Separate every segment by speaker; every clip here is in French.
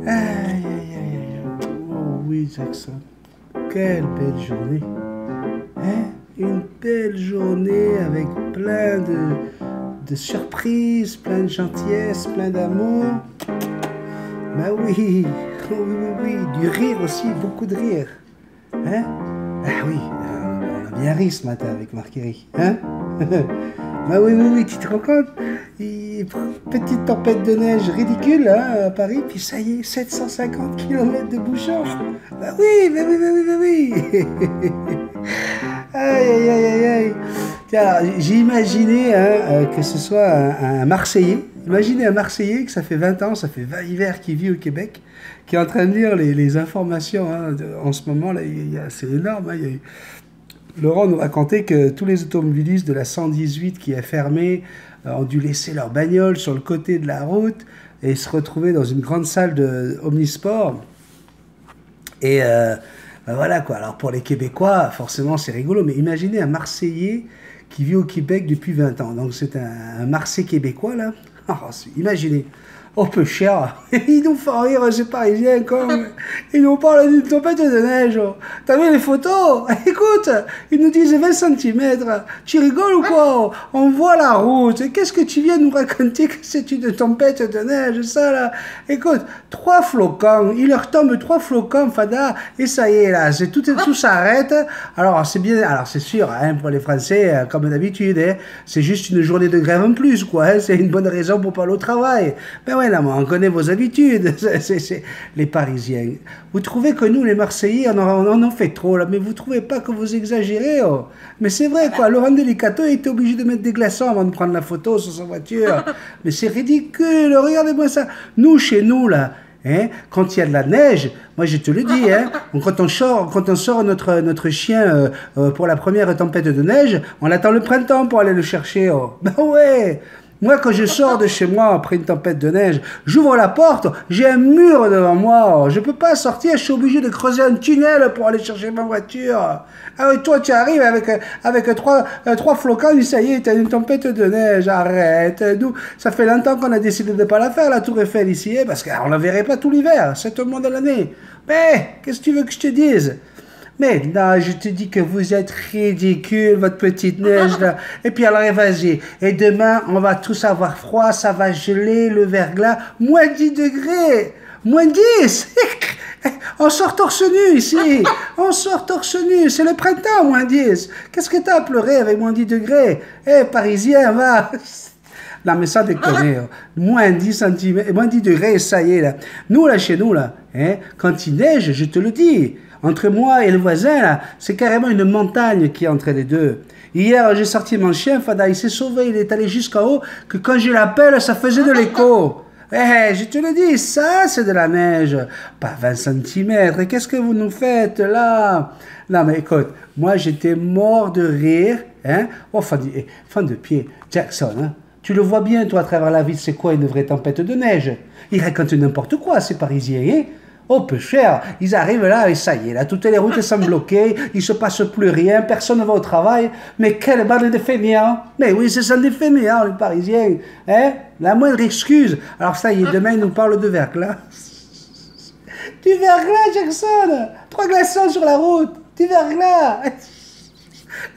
Speaker 1: Aïe, aïe, aïe, aïe. Oh oui, Jackson. Quelle belle journée. Hein? Une belle journée avec plein de surprises, plein de gentillesse, plein d'amour. Bah oui, oui, oui, oui, du rire aussi, beaucoup de rire. Hein? Ah oui, on a bien ri ce matin avec Marc-Éric. Hein? Bah oui, oui, oui, tu te rends compte? Petite tempête de neige ridicule hein, à Paris, puis ça y est, 750 km de bouchons. Bah oui, bah oui, bah oui, bah oui. Aïe, aïe, aïe, aïe, aïe. Tiens, j'ai imaginé hein, que ce soit un Marseillais. Imaginez un Marseillais que ça fait 20 ans, ça fait 20 hivers qu'il vit au Québec, qui est en train de lire les informations. Hein, en ce moment, là, c'est énorme. Hein, Laurent nous racontait que tous les automobilistes de la 118 qui est fermée ont dû laisser leur bagnole sur le côté de la route et se retrouver dans une grande salle de Omnisport. Et ben voilà quoi. Alors pour les Québécois, forcément c'est rigolo, mais imaginez un Marseillais qui vit au Québec depuis 20 ans. Donc c'est un Marseillais québécois là. Oh, imaginez. Oh, peu cher. Ils nous font rire, ces Parisiens, comme. Ils nous parlent d'une tempête de neige. T'as vu les photos? Écoute, ils nous disent 20 cm. Tu rigoles ou quoi? On voit la route. Qu'est-ce que tu viens nous raconter que c'est une tempête de neige, ça, là? Écoute, 3 flocons. Il leur tombe 3 flocons, Fada, et ça y est, là. Tout s'arrête. Alors, c'est bien. Alors, c'est sûr, hein, pour les Français, comme d'habitude, hein, c'est juste une journée de grève en plus, quoi. Hein, c'est une bonne raison pour pas aller au travail. Ben ouais, là, on connaît vos habitudes, c'est les Parisiens. Vous trouvez que nous, les Marseillais, on en fait trop, là, mais vous trouvez pas que vous exagérez, oh? Mais c'est vrai, quoi. Laurent Delicato était obligé de mettre des glaçons avant de prendre la photo sur sa voiture. Mais c'est ridicule, regardez-moi ça. Nous, chez nous, là, hein, quand il y a de la neige, moi je te le dis, hein, quand on sort notre chien pour la première tempête de neige, on attend le printemps pour aller le chercher, oh. Ben ouais. Moi, quand je sors de chez moi après une tempête de neige, j'ouvre la porte, j'ai un mur devant moi. Je ne peux pas sortir, je suis obligé de creuser un tunnel pour aller chercher ma voiture. Ah oui, toi, tu arrives avec trois flocons, et ça y est, t'as une tempête de neige. Arrête. Nous, ça fait longtemps qu'on a décidé de ne pas la faire, la Tour Eiffel ici, parce qu'on ne la verrait pas tout l'hiver, 7 mois de l'année. Mais, qu'est-ce que tu veux que je te dise? Mais non, je te dis que vous êtes ridicule, votre petite neige là. Et puis alors, vas-y. Et demain, on va tous avoir froid, ça va geler, le verglas. Moins 10 degrés. Moins 10. On sort torse nu ici. On sort torse nu. C'est le printemps, moins 10. Qu'est-ce que t'as à pleurer avec moins 10 degrés? Eh, Parisien, va. Non, mais ça déconne. Moins 10 centimètres, moins 10 degrés, ça y est, là. Nous, là, chez nous, là, hein, quand il neige, je te le dis, entre moi et le voisin, là, c'est carrément une montagne qui est entre les deux. Hier, j'ai sorti mon chien, Fada, il s'est sauvé, il est allé jusqu'en haut, que quand je l'appelle, ça faisait de l'écho. Eh, je te le dis, ça, c'est de la neige. Pas 20 centimètres. Qu'est-ce que vous nous faites, là? Non, mais écoute, moi, j'étais mort de rire, hein. Oh, fin de pied. Jackson, hein. Tu le vois bien, toi, à travers la ville, c'est quoi une vraie tempête de neige? Ils racontent n'importe quoi, ces Parisiens, hein? Oh, peu cher, ils arrivent là et ça y est, là, toutes les routes sont bloquées, il ne se passe plus rien, personne ne va au travail. Mais quelle bande de fainéants! Mais oui, ce sont des fainéants, les Parisiens. Hein? La moindre excuse. Alors ça y est, demain, ils nous parlent de verglas. Du verglas, Jackson! 3 glaçons sur la route! Du verglas!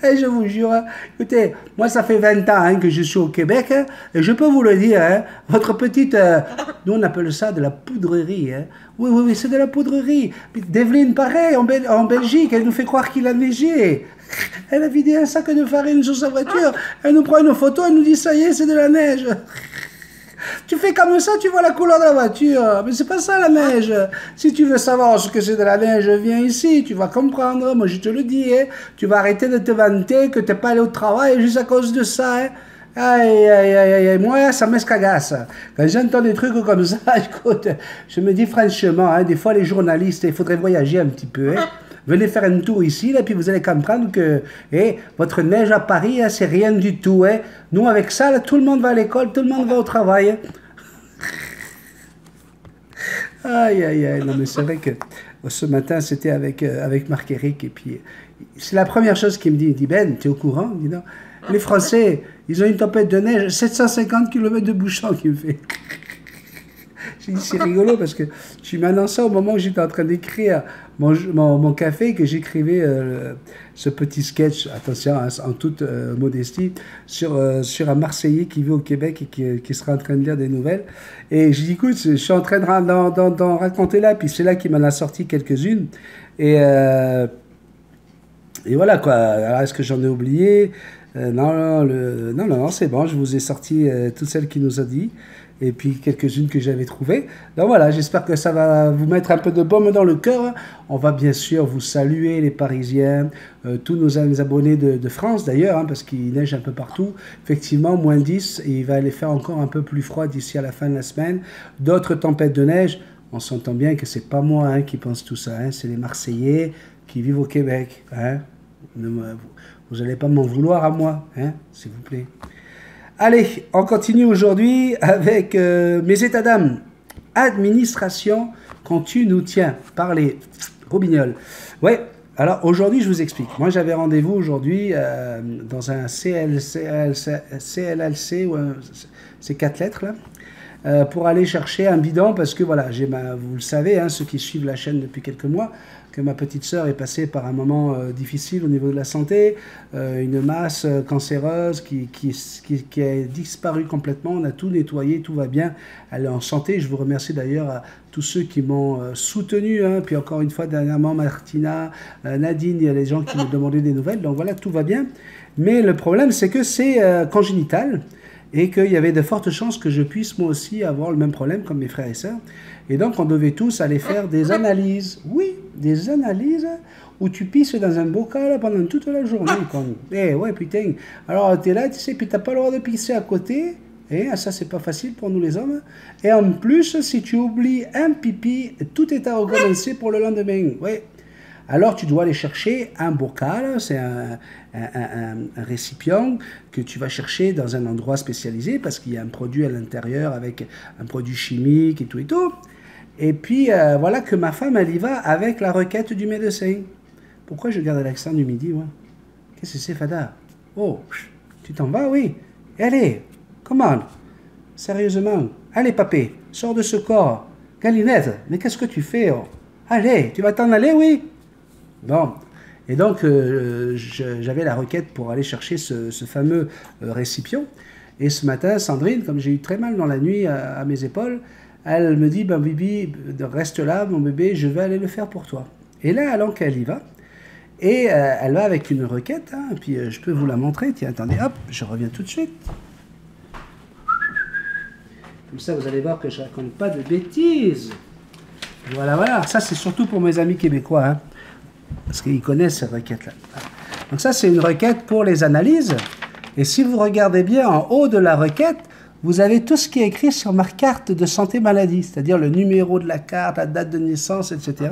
Speaker 1: Et je vous jure, hein, écoutez, moi ça fait 20 ans hein, que je suis au Québec, hein, et je peux vous le dire, hein, votre petite, nous on appelle ça de la poudrerie, hein. Oui, oui, oui, c'est de la poudrerie. Develyne, pareil, en Belgique, elle nous fait croire qu'il a neigé. Elle a vidé un sac de farine sur sa voiture, elle nous prend une photo, elle nous dit ça y est, c'est de la neige. Tu fais comme ça, tu vois la couleur de la voiture. Mais c'est pas ça la neige. Si tu veux savoir ce que c'est de la neige, viens ici, tu vas comprendre. Moi, je te le dis. Hein. Tu vas arrêter de te vanter que t'es pas allé au travail juste à cause de ça. Hein. Aïe, aïe, aïe, aïe. Moi, ça m'escagasse. Quand j'entends des trucs comme ça, écoute, je me dis franchement, hein, des fois, les journalistes, il faudrait voyager un petit peu. Hein. Venez faire un tour ici, là, puis vous allez comprendre que votre neige à Paris, hein, c'est rien du tout. Hein. Nous, avec ça, là, tout le monde va à l'école, tout le monde va au travail. Hein. Aïe, aïe, aïe. Non, mais c'est vrai que ce matin, c'était avec Marc-Éric, et puis c'est la première chose qu'il me dit. Il dit, Ben, tu es au courant? Il dit, non. Les Français, ils ont une tempête de neige, 750 km de bouchons, qu'il me fait. J'ai dit, c'est rigolo parce que tu m'annonces ça au moment où j'étais en train d'écrire mon café, que j'écrivais ce petit sketch, attention, hein, en toute modestie, sur un Marseillais qui vit au Québec et qui sera en train de lire des nouvelles. Et j'ai dit, écoute, je suis en train d'en raconter là, puis c'est là qu'il m'en a sorti quelques-unes. Et voilà quoi. Alors, est-ce que j'en ai oublié? Non, c'est bon, je vous ai sorti toutes celles qu'il nous a dit, et puis quelques-unes que j'avais trouvées. Donc voilà, j'espère que ça va vous mettre un peu de baume dans le cœur. On va bien sûr vous saluer, les Parisiens, tous nos abonnés de France d'ailleurs, hein, parce qu'il neige un peu partout. Effectivement, moins 10, et il va aller faire encore un peu plus froid d'ici à la fin de la semaine. D'autres tempêtes de neige. On s'entend bien que c'est pas moi hein, qui pense tout ça, hein, c'est les Marseillais qui vivent au Québec. Hein. Vous n'allez pas m'en vouloir à moi, hein, s'il vous plaît. Allez, on continue aujourd'hui avec mes états d'âme. Administration, quand tu nous tiens. Par les Roubignoles. Ouais, alors aujourd'hui, je vous explique. Moi, j'avais rendez-vous aujourd'hui dans un CLLC, c'est 4 lettres là. Pour aller chercher un bidon parce que voilà, vous le savez, hein, ceux qui suivent la chaîne depuis quelques mois, que ma petite sœur est passée par un moment difficile au niveau de la santé, une masse cancéreuse qui a disparu complètement, on a tout nettoyé, tout va bien, elle est en santé. Je vous remercie d'ailleurs à tous ceux qui m'ont soutenu, hein, puis encore une fois dernièrement Martina, Nadine, il y a les gens qui me demandaient des nouvelles, donc voilà, tout va bien. Mais le problème c'est que c'est congénital, et qu'il y avait de fortes chances que je puisse moi aussi avoir le même problème comme mes frères et sœurs. Et donc on devait tous aller faire des analyses. Oui, des analyses où tu pisses dans un bocal pendant toute la journée. Eh ouais, putain. Alors tu es là, tu sais, puis tu n'as pas le droit de pisser à côté. Et ça, c'est pas facile pour nous les hommes. Et en plus, si tu oublies un pipi, tout est à recommencer pour le lendemain. Ouais. Alors tu dois aller chercher un bocal, c'est un récipient que tu vas chercher dans un endroit spécialisé parce qu'il y a un produit à l'intérieur avec un produit chimique et tout et tout. Et puis voilà que ma femme, elle y va avec la requête du médecin. Pourquoi je garde l'accent du midi, moi? Qu'est-ce que c'est, Fada? Oh, tu t'en vas, oui. Allez, commande. Sérieusement. Allez, papé, sors de ce corps. Galinette, mais qu'est-ce que tu fais? Oh? Allez, tu vas t'en aller, oui? Bon, et donc j'avais la requête pour aller chercher ce fameux récipient. Et ce matin, Sandrine, comme j'ai eu très mal dans la nuit à mes épaules, elle me dit, ben Bibi, reste là, mon bébé, je vais aller le faire pour toi. Et là, alors qu'elle y va, et elle va avec une requête, hein, puis je peux vous la montrer, tiens, attendez, hop, je reviens tout de suite. Comme ça, vous allez voir que je ne raconte pas de bêtises. Voilà, voilà, ça c'est surtout pour mes amis québécois, hein. Parce qu'ils connaissent cette requête-là. Donc ça, c'est une requête pour les analyses. Et si vous regardez bien en haut de la requête, vous avez tout ce qui est écrit sur ma carte de santé maladie, c'est-à-dire le numéro de la carte, la date de naissance, etc.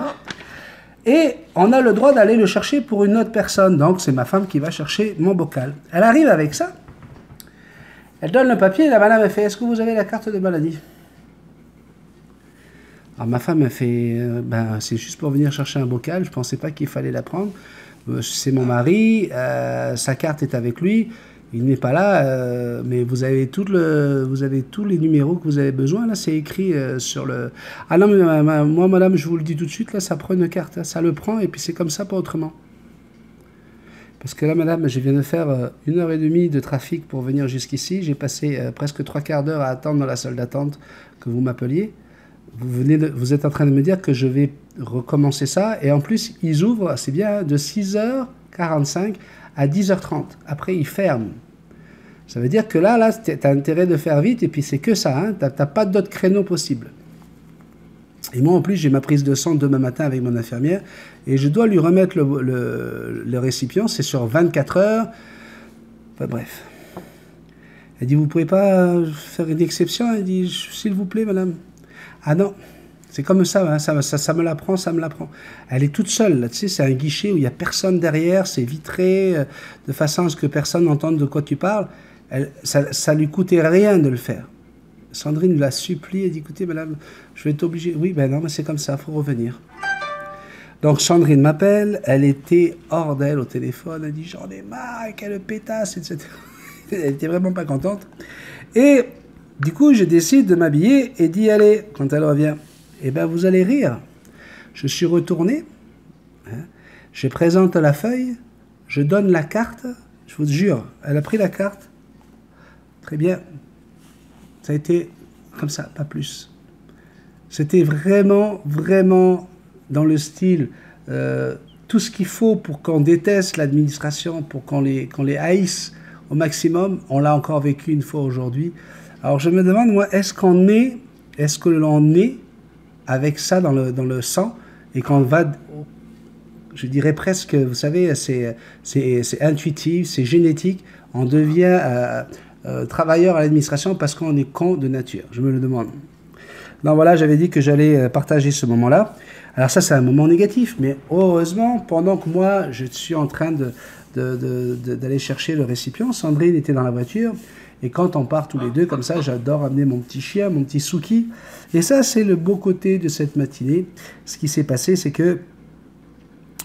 Speaker 1: Et on a le droit d'aller le chercher pour une autre personne. Donc c'est ma femme qui va chercher mon bocal. Elle arrive avec ça. Elle donne le papier et la madame elle fait « Est-ce que vous avez la carte de maladie ?» Alors ma femme a fait, ben, c'est juste pour venir chercher un bocal, je ne pensais pas qu'il fallait la prendre. C'est mon mari, sa carte est avec lui, il n'est pas là, mais vous avez tous les numéros que vous avez besoin, là c'est écrit sur le... Ah non, mais moi madame, je vous le dis tout de suite, là ça prend une carte, hein, ça le prend et puis c'est comme ça, pas autrement. Parce que là madame, je viens de faire 1h30 de trafic pour venir jusqu'ici, j'ai passé presque 3/4 d'heure à attendre dans la salle d'attente que vous m'appeliez. Vous êtes en train de me dire que je vais recommencer ça. Et en plus, ils ouvrent, c'est bien, de 6h45 à 10h30. Après, ils ferment. Ça veut dire que là tu as intérêt de faire vite. Et puis, c'est que ça. Hein, tu n'as pas d'autres créneaux possibles. Et moi, en plus, j'ai ma prise de sang demain matin avec mon infirmière. Et je dois lui remettre le récipient. C'est sur 24 heures. Enfin, bref. Elle dit, vous ne pouvez pas faire une exception? Elle dit, s'il vous plaît, madame. Ah non, c'est comme ça, hein, ça me l'apprend, ça me l'apprend. Elle est toute seule, là, tu sais, c'est un guichet où il n'y a personne derrière, c'est vitré, de façon à ce que personne n'entende de quoi tu parles. Ça lui coûtait rien de le faire. Sandrine la supplie, elle dit, écoutez, madame, je vais être obligée. Oui, ben non, mais c'est comme ça, il faut revenir. Donc Sandrine m'appelle, elle était hors d'elle au téléphone, elle dit, j'en ai marre, quelle pétasse, etc. Elle était vraiment pas contente. Et Du coup, je décide de m'habiller et d'y aller quand elle revient. Eh bien, vous allez rire. Je suis retourné, hein, je présente la feuille, je donne la carte, je vous jure, elle a pris la carte. Très bien. Ça a été comme ça, pas plus. C'était vraiment, vraiment dans le style, tout ce qu'il faut pour qu'on déteste l'administration, pour qu'on les haïsse au maximum. On l'a encore vécu une fois aujourd'hui. Alors je me demande, moi, est-ce que l'on est avec ça dans le sang et qu'on va, je dirais presque, vous savez, c'est intuitif, c'est génétique, on devient travailleur à l'administration parce qu'on est con de nature. Je me le demande. Donc voilà, j'avais dit que j'allais partager ce moment-là. Alors ça, c'est un moment négatif, mais heureusement, pendant que moi, je suis en train d'aller chercher le récipient, Sandrine était dans la voiture, et quand on part tous les deux comme ça, j'adore amener mon petit chien, mon petit Souki. Et ça, c'est le beau côté de cette matinée. Ce qui s'est passé, c'est que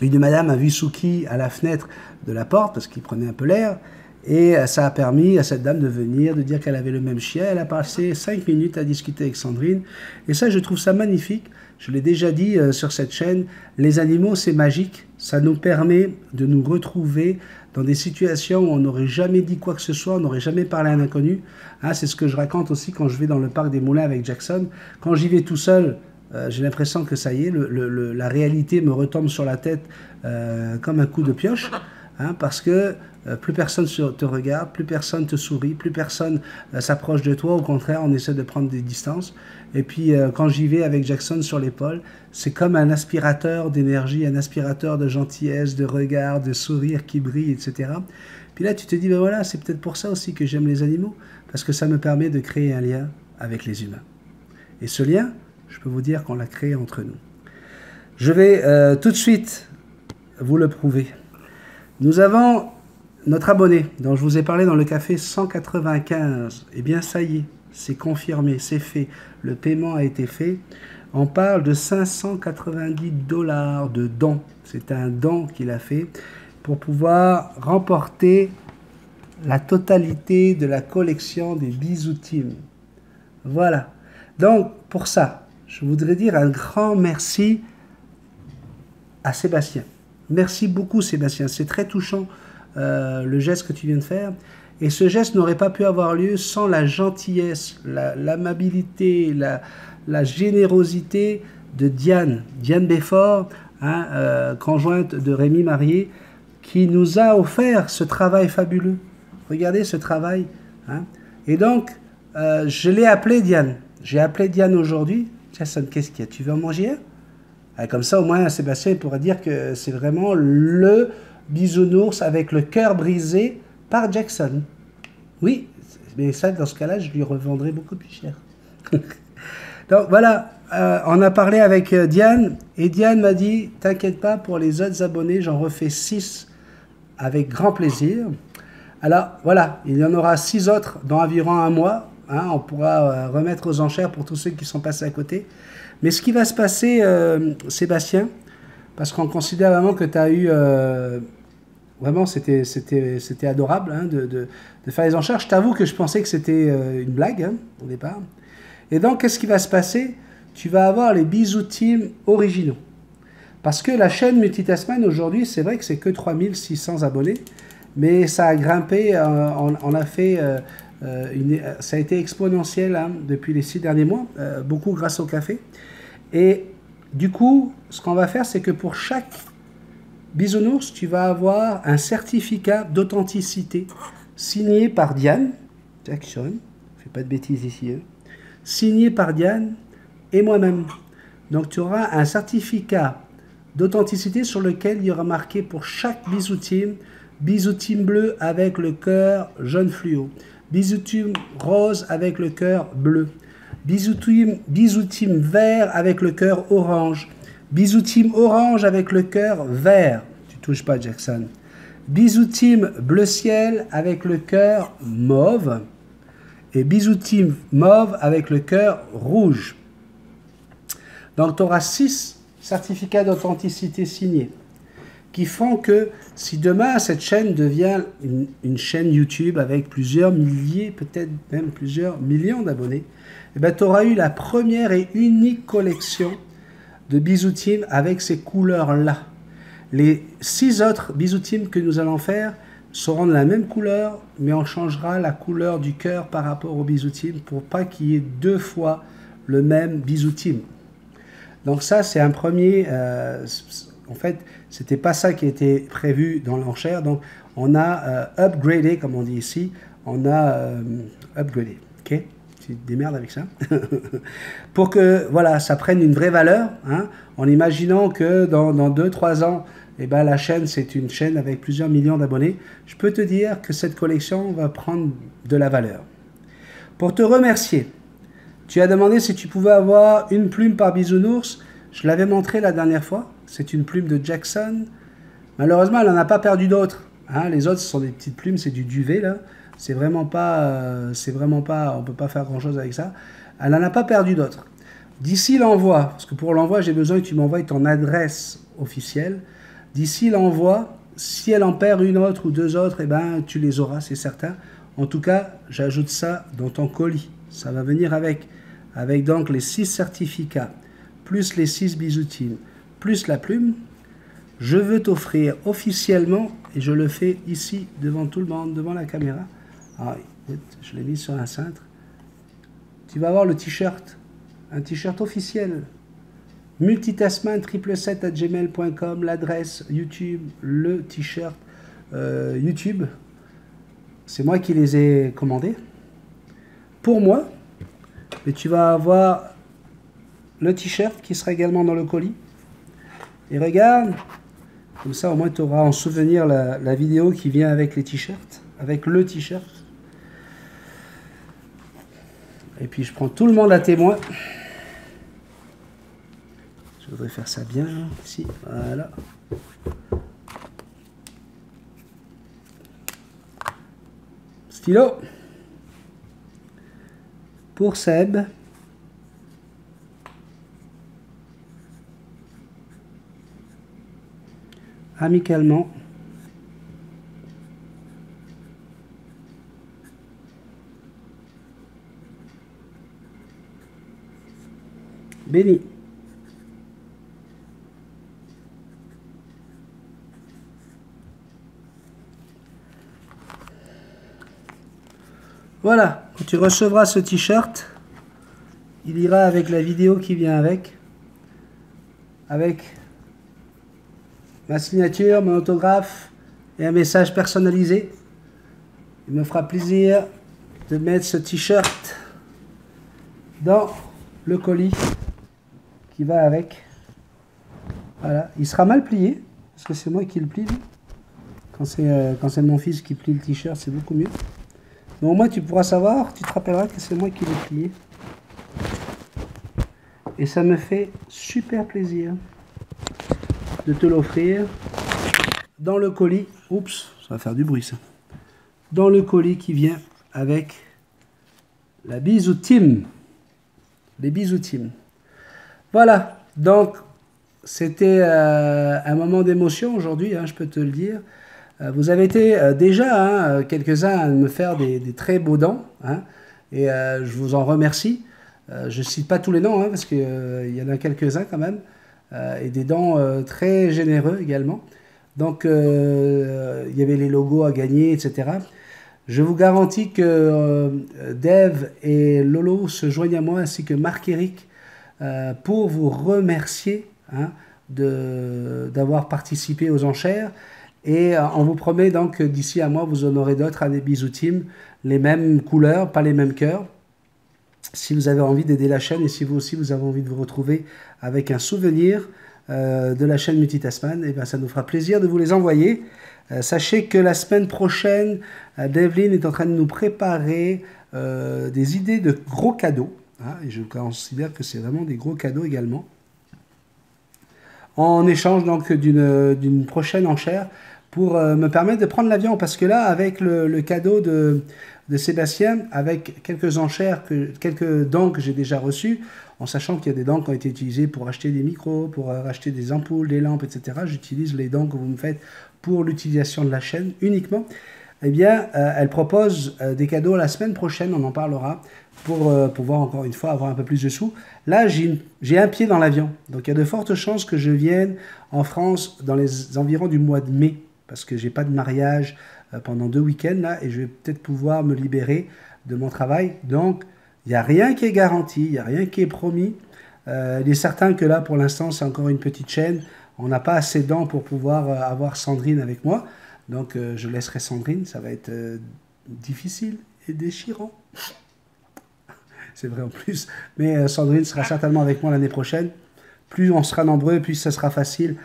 Speaker 1: une madame a vu Souki à la fenêtre de la porte, parce qu'il prenait un peu l'air, et ça a permis à cette dame de venir, de dire qu'elle avait le même chien. Elle a passé 5 minutes à discuter avec Sandrine. Et ça, je trouve ça magnifique. Je l'ai déjà dit sur cette chaîne. Les animaux, c'est magique. Ça nous permet de nous retrouver dans des situations où on n'aurait jamais dit quoi que ce soit, on n'aurait jamais parlé à un inconnu. Hein, c'est ce que je raconte aussi quand je vais dans le parc des Moulins avec Jackson. Quand j'y vais tout seul, j'ai l'impression que ça y est, la réalité me retombe sur la tête comme un coup de pioche. Hein, parce que plus personne te regarde, plus personne te sourit, plus personne s'approche de toi. Au contraire, on essaie de prendre des distances. Et puis, quand j'y vais avec Jackson sur l'épaule, c'est comme un aspirateur d'énergie, un aspirateur de gentillesse, de regard, de sourire qui brille, etc. Puis là, tu te dis, ben voilà, c'est peut-être pour ça aussi que j'aime les animaux, parce que ça me permet de créer un lien avec les humains. Et ce lien, je peux vous dire qu'on l'a créé entre nous. Je vais tout de suite vous le prouver. Nous avons notre abonné, dont je vous ai parlé dans le café 195. Eh bien, ça y est, c'est confirmé, c'est fait. Le paiement a été fait. On parle de 590 $ de don. C'est un don qu'il a fait pour pouvoir remporter la totalité de la collection des Bisous Team. Voilà. Donc, pour ça, je voudrais dire un grand merci à Sébastien. Merci beaucoup Sébastien, c'est très touchant le geste que tu viens de faire. Et ce geste n'aurait pas pu avoir lieu sans la gentillesse, l'amabilité, la générosité de Diane Béfort, hein, conjointe de Rémi Marié, qui nous a offert ce travail fabuleux. Regardez ce travail. Hein. Et donc, je l'ai appelé Diane. J'ai appelé Diane aujourd'hui. Jason, qu'est-ce qu'il y a? Tu veux en manger un? Comme ça, au moins, Sébastien pourrait dire que c'est vraiment le bisounours avec le cœur brisé par Jackson. Oui, mais ça, dans ce cas-là, je lui revendrai beaucoup plus cher. Donc voilà, on a parlé avec Diane, et Diane m'a dit, t'inquiète pas, pour les autres abonnés, j'en refais 6 avec grand plaisir. Alors voilà, il y en aura 6 autres dans environ un mois. Hein, on pourra remettre aux enchères pour tous ceux qui sont passés à côté. Mais ce qui va se passer, Sébastien, parce qu'on considère vraiment que tu as eu... vraiment, c'était adorable hein, de faire les enchères. Je t'avoue que je pensais que c'était une blague hein, au départ. Et donc, qu'est-ce qui va se passer? Tu vas avoir les Bisous Team originaux. Parce que la chaîne Multitasman, aujourd'hui, c'est vrai que c'est que 3600 abonnés. Mais ça a grimpé, on a fait... ça a été exponentiel hein, depuis les 6 derniers mois, beaucoup grâce au café. Et du coup, ce qu'on va faire, c'est que pour chaque bisounours, tu vas avoir un certificat d'authenticité signé par Diane, Jackson, fais pas de bêtises ici, hein, signé par Diane et moi-même. Donc tu auras un certificat d'authenticité sur lequel il y aura marqué pour chaque Bisou Team bleu avec le cœur jaune fluo. Bisou Team rose avec le cœur bleu. Bisou Team vert avec le cœur orange. Bisou Team orange avec le cœur vert. Tu touches pas Jackson. Bisou Team bleu ciel avec le cœur mauve. Et Bisou Team mauve avec le cœur rouge. Donc tu auras 6 certificats d'authenticité signés. qui font que si demain cette chaîne devient une chaîne YouTube avec plusieurs milliers, peut-être même plusieurs millions d'abonnés, eh ben, tu auras eu la première et unique collection de Bisous Team avec ces couleurs-là. Les 6 autres Bisous Team que nous allons faire seront de la même couleur, mais on changera la couleur du cœur par rapport au Bisous Team pour pas qu'il y ait 2 fois le même Bisous Team. Donc ça, c'est un premier... en fait, c'était pas ça qui était prévu dans l'enchère. Donc, on a upgradé, comme on dit ici. On a upgradé. OK? Tu te démerdes avec ça. Pour que, voilà, ça prenne une vraie valeur. Hein, en imaginant que dans 2-3 ans, eh ben, la chaîne, c'est une chaîne avec plusieurs millions d'abonnés. Je peux te dire que cette collection va prendre de la valeur. Pour te remercier, tu as demandé si tu pouvais avoir une plume par bisounours. Je l'avais montré la dernière fois. C'est une plume de Jackson. Malheureusement, elle n'en a pas perdu d'autres. Hein, les autres, ce sont des petites plumes, c'est du duvet, là. C'est vraiment pas, on peut pas faire grand-chose avec ça. Elle n'en a pas perdu d'autres. D'ici l'envoi, parce que pour l'envoi, j'ai besoin que tu m'envoies ton adresse officielle. D'ici l'envoi, si elle en perd une autre ou 2 autres, eh ben, tu les auras, c'est certain. En tout cas, j'ajoute ça dans ton colis. Ça va venir avec donc les 6 certificats, plus les 6 Bisous Team, plus la plume. Je veux t'offrir officiellement, et je le fais ici devant tout le monde, devant la caméra. Alors, écoute, je l'ai mis sur un cintre. Tu vas avoir le t-shirt, un t-shirt officiel. multitasman777@gmail.com, l'adresse YouTube, le t-shirt YouTube. C'est moi qui les ai commandés. Pour moi, et tu vas avoir le t-shirt qui sera également dans le colis. Et regarde, comme ça au moins tu auras en souvenir la vidéo qui vient avec les t-shirts, avec le t-shirt. Et puis je prends tout le monde à témoin. Je voudrais faire ça bien ici, voilà. Stylo. Pour Seb. Amicalement. Béni. Voilà, quand tu recevras ce t-shirt, il ira avec la vidéo qui vient avec ma signature, mon autographe et un message personnalisé. Il me fera plaisir de mettre ce t-shirt dans le colis qui va avec. Voilà, il sera mal plié, parce que c'est moi qui le plie. Quand c'est mon fils qui plie le t-shirt, c'est beaucoup mieux. Mais au moins tu pourras savoir, tu te rappelleras que c'est moi qui l'ai plié. Et ça me fait super plaisir de te l'offrir dans le colis. Oups, ça va faire du bruit ça. Dans le colis qui vient avec la Bisous Team. Les Bisous Team. Voilà, donc c'était un moment d'émotion aujourd'hui, hein, je peux te le dire. Vous avez été déjà quelques-uns à me faire des très beaux dons, hein, et je vous en remercie. Je ne cite pas tous les noms, hein, parce qu'il y en a quelques-uns quand même, et des dons très généreux également. Donc, il y avait les logos à gagner, etc. Je vous garantis que Dave et Lolo se joignent à moi, ainsi que Marc-Éric, pour vous remercier, hein, d'avoir participé aux enchères. Et on vous promet donc que d'ici à moi, vous en aurez d'autres à des Bisous Team, les mêmes couleurs, pas les mêmes cœurs. Si vous avez envie d'aider la chaîne et si vous aussi vous avez envie de vous retrouver avec un souvenir de la chaîne Multitasman, et bien ça nous fera plaisir de vous les envoyer. Sachez que la semaine prochaine, Devlin est en train de nous préparer des idées de gros cadeaux, hein, et je considère que c'est vraiment des gros cadeaux également, en échange donc d'une prochaine enchère, pour me permettre de prendre l'avion, parce que là, avec le cadeau de de Sébastien avec quelques enchères, quelques dents que j'ai déjà reçues, en sachant qu'il y a des dents qui ont été utilisées pour acheter des micros, pour acheter des ampoules, des lampes, etc. J'utilise les dents que vous me faites pour l'utilisation de la chaîne uniquement. Eh bien, elle propose des cadeaux la semaine prochaine, on en parlera, pour pouvoir encore une fois avoir un peu plus de sous. Là, j'ai un pied dans l'avion, donc il y a de fortes chances que je vienne en France dans les environs du mois de mai, parce que j'ai pas de mariage pendant 2 week-ends là, et je vais peut-être pouvoir me libérer de mon travail. Donc, il n'y a rien qui est garanti, il n'y a rien qui est promis. Il est certain que là, pour l'instant, c'est encore une petite chaîne. On n'a pas assez de dents pour pouvoir avoir Sandrine avec moi. Donc, je laisserai Sandrine. Ça va être difficile et déchirant. C'est vrai en plus. Mais Sandrine sera certainement avec moi l'année prochaine. Plus on sera nombreux, plus ça sera facile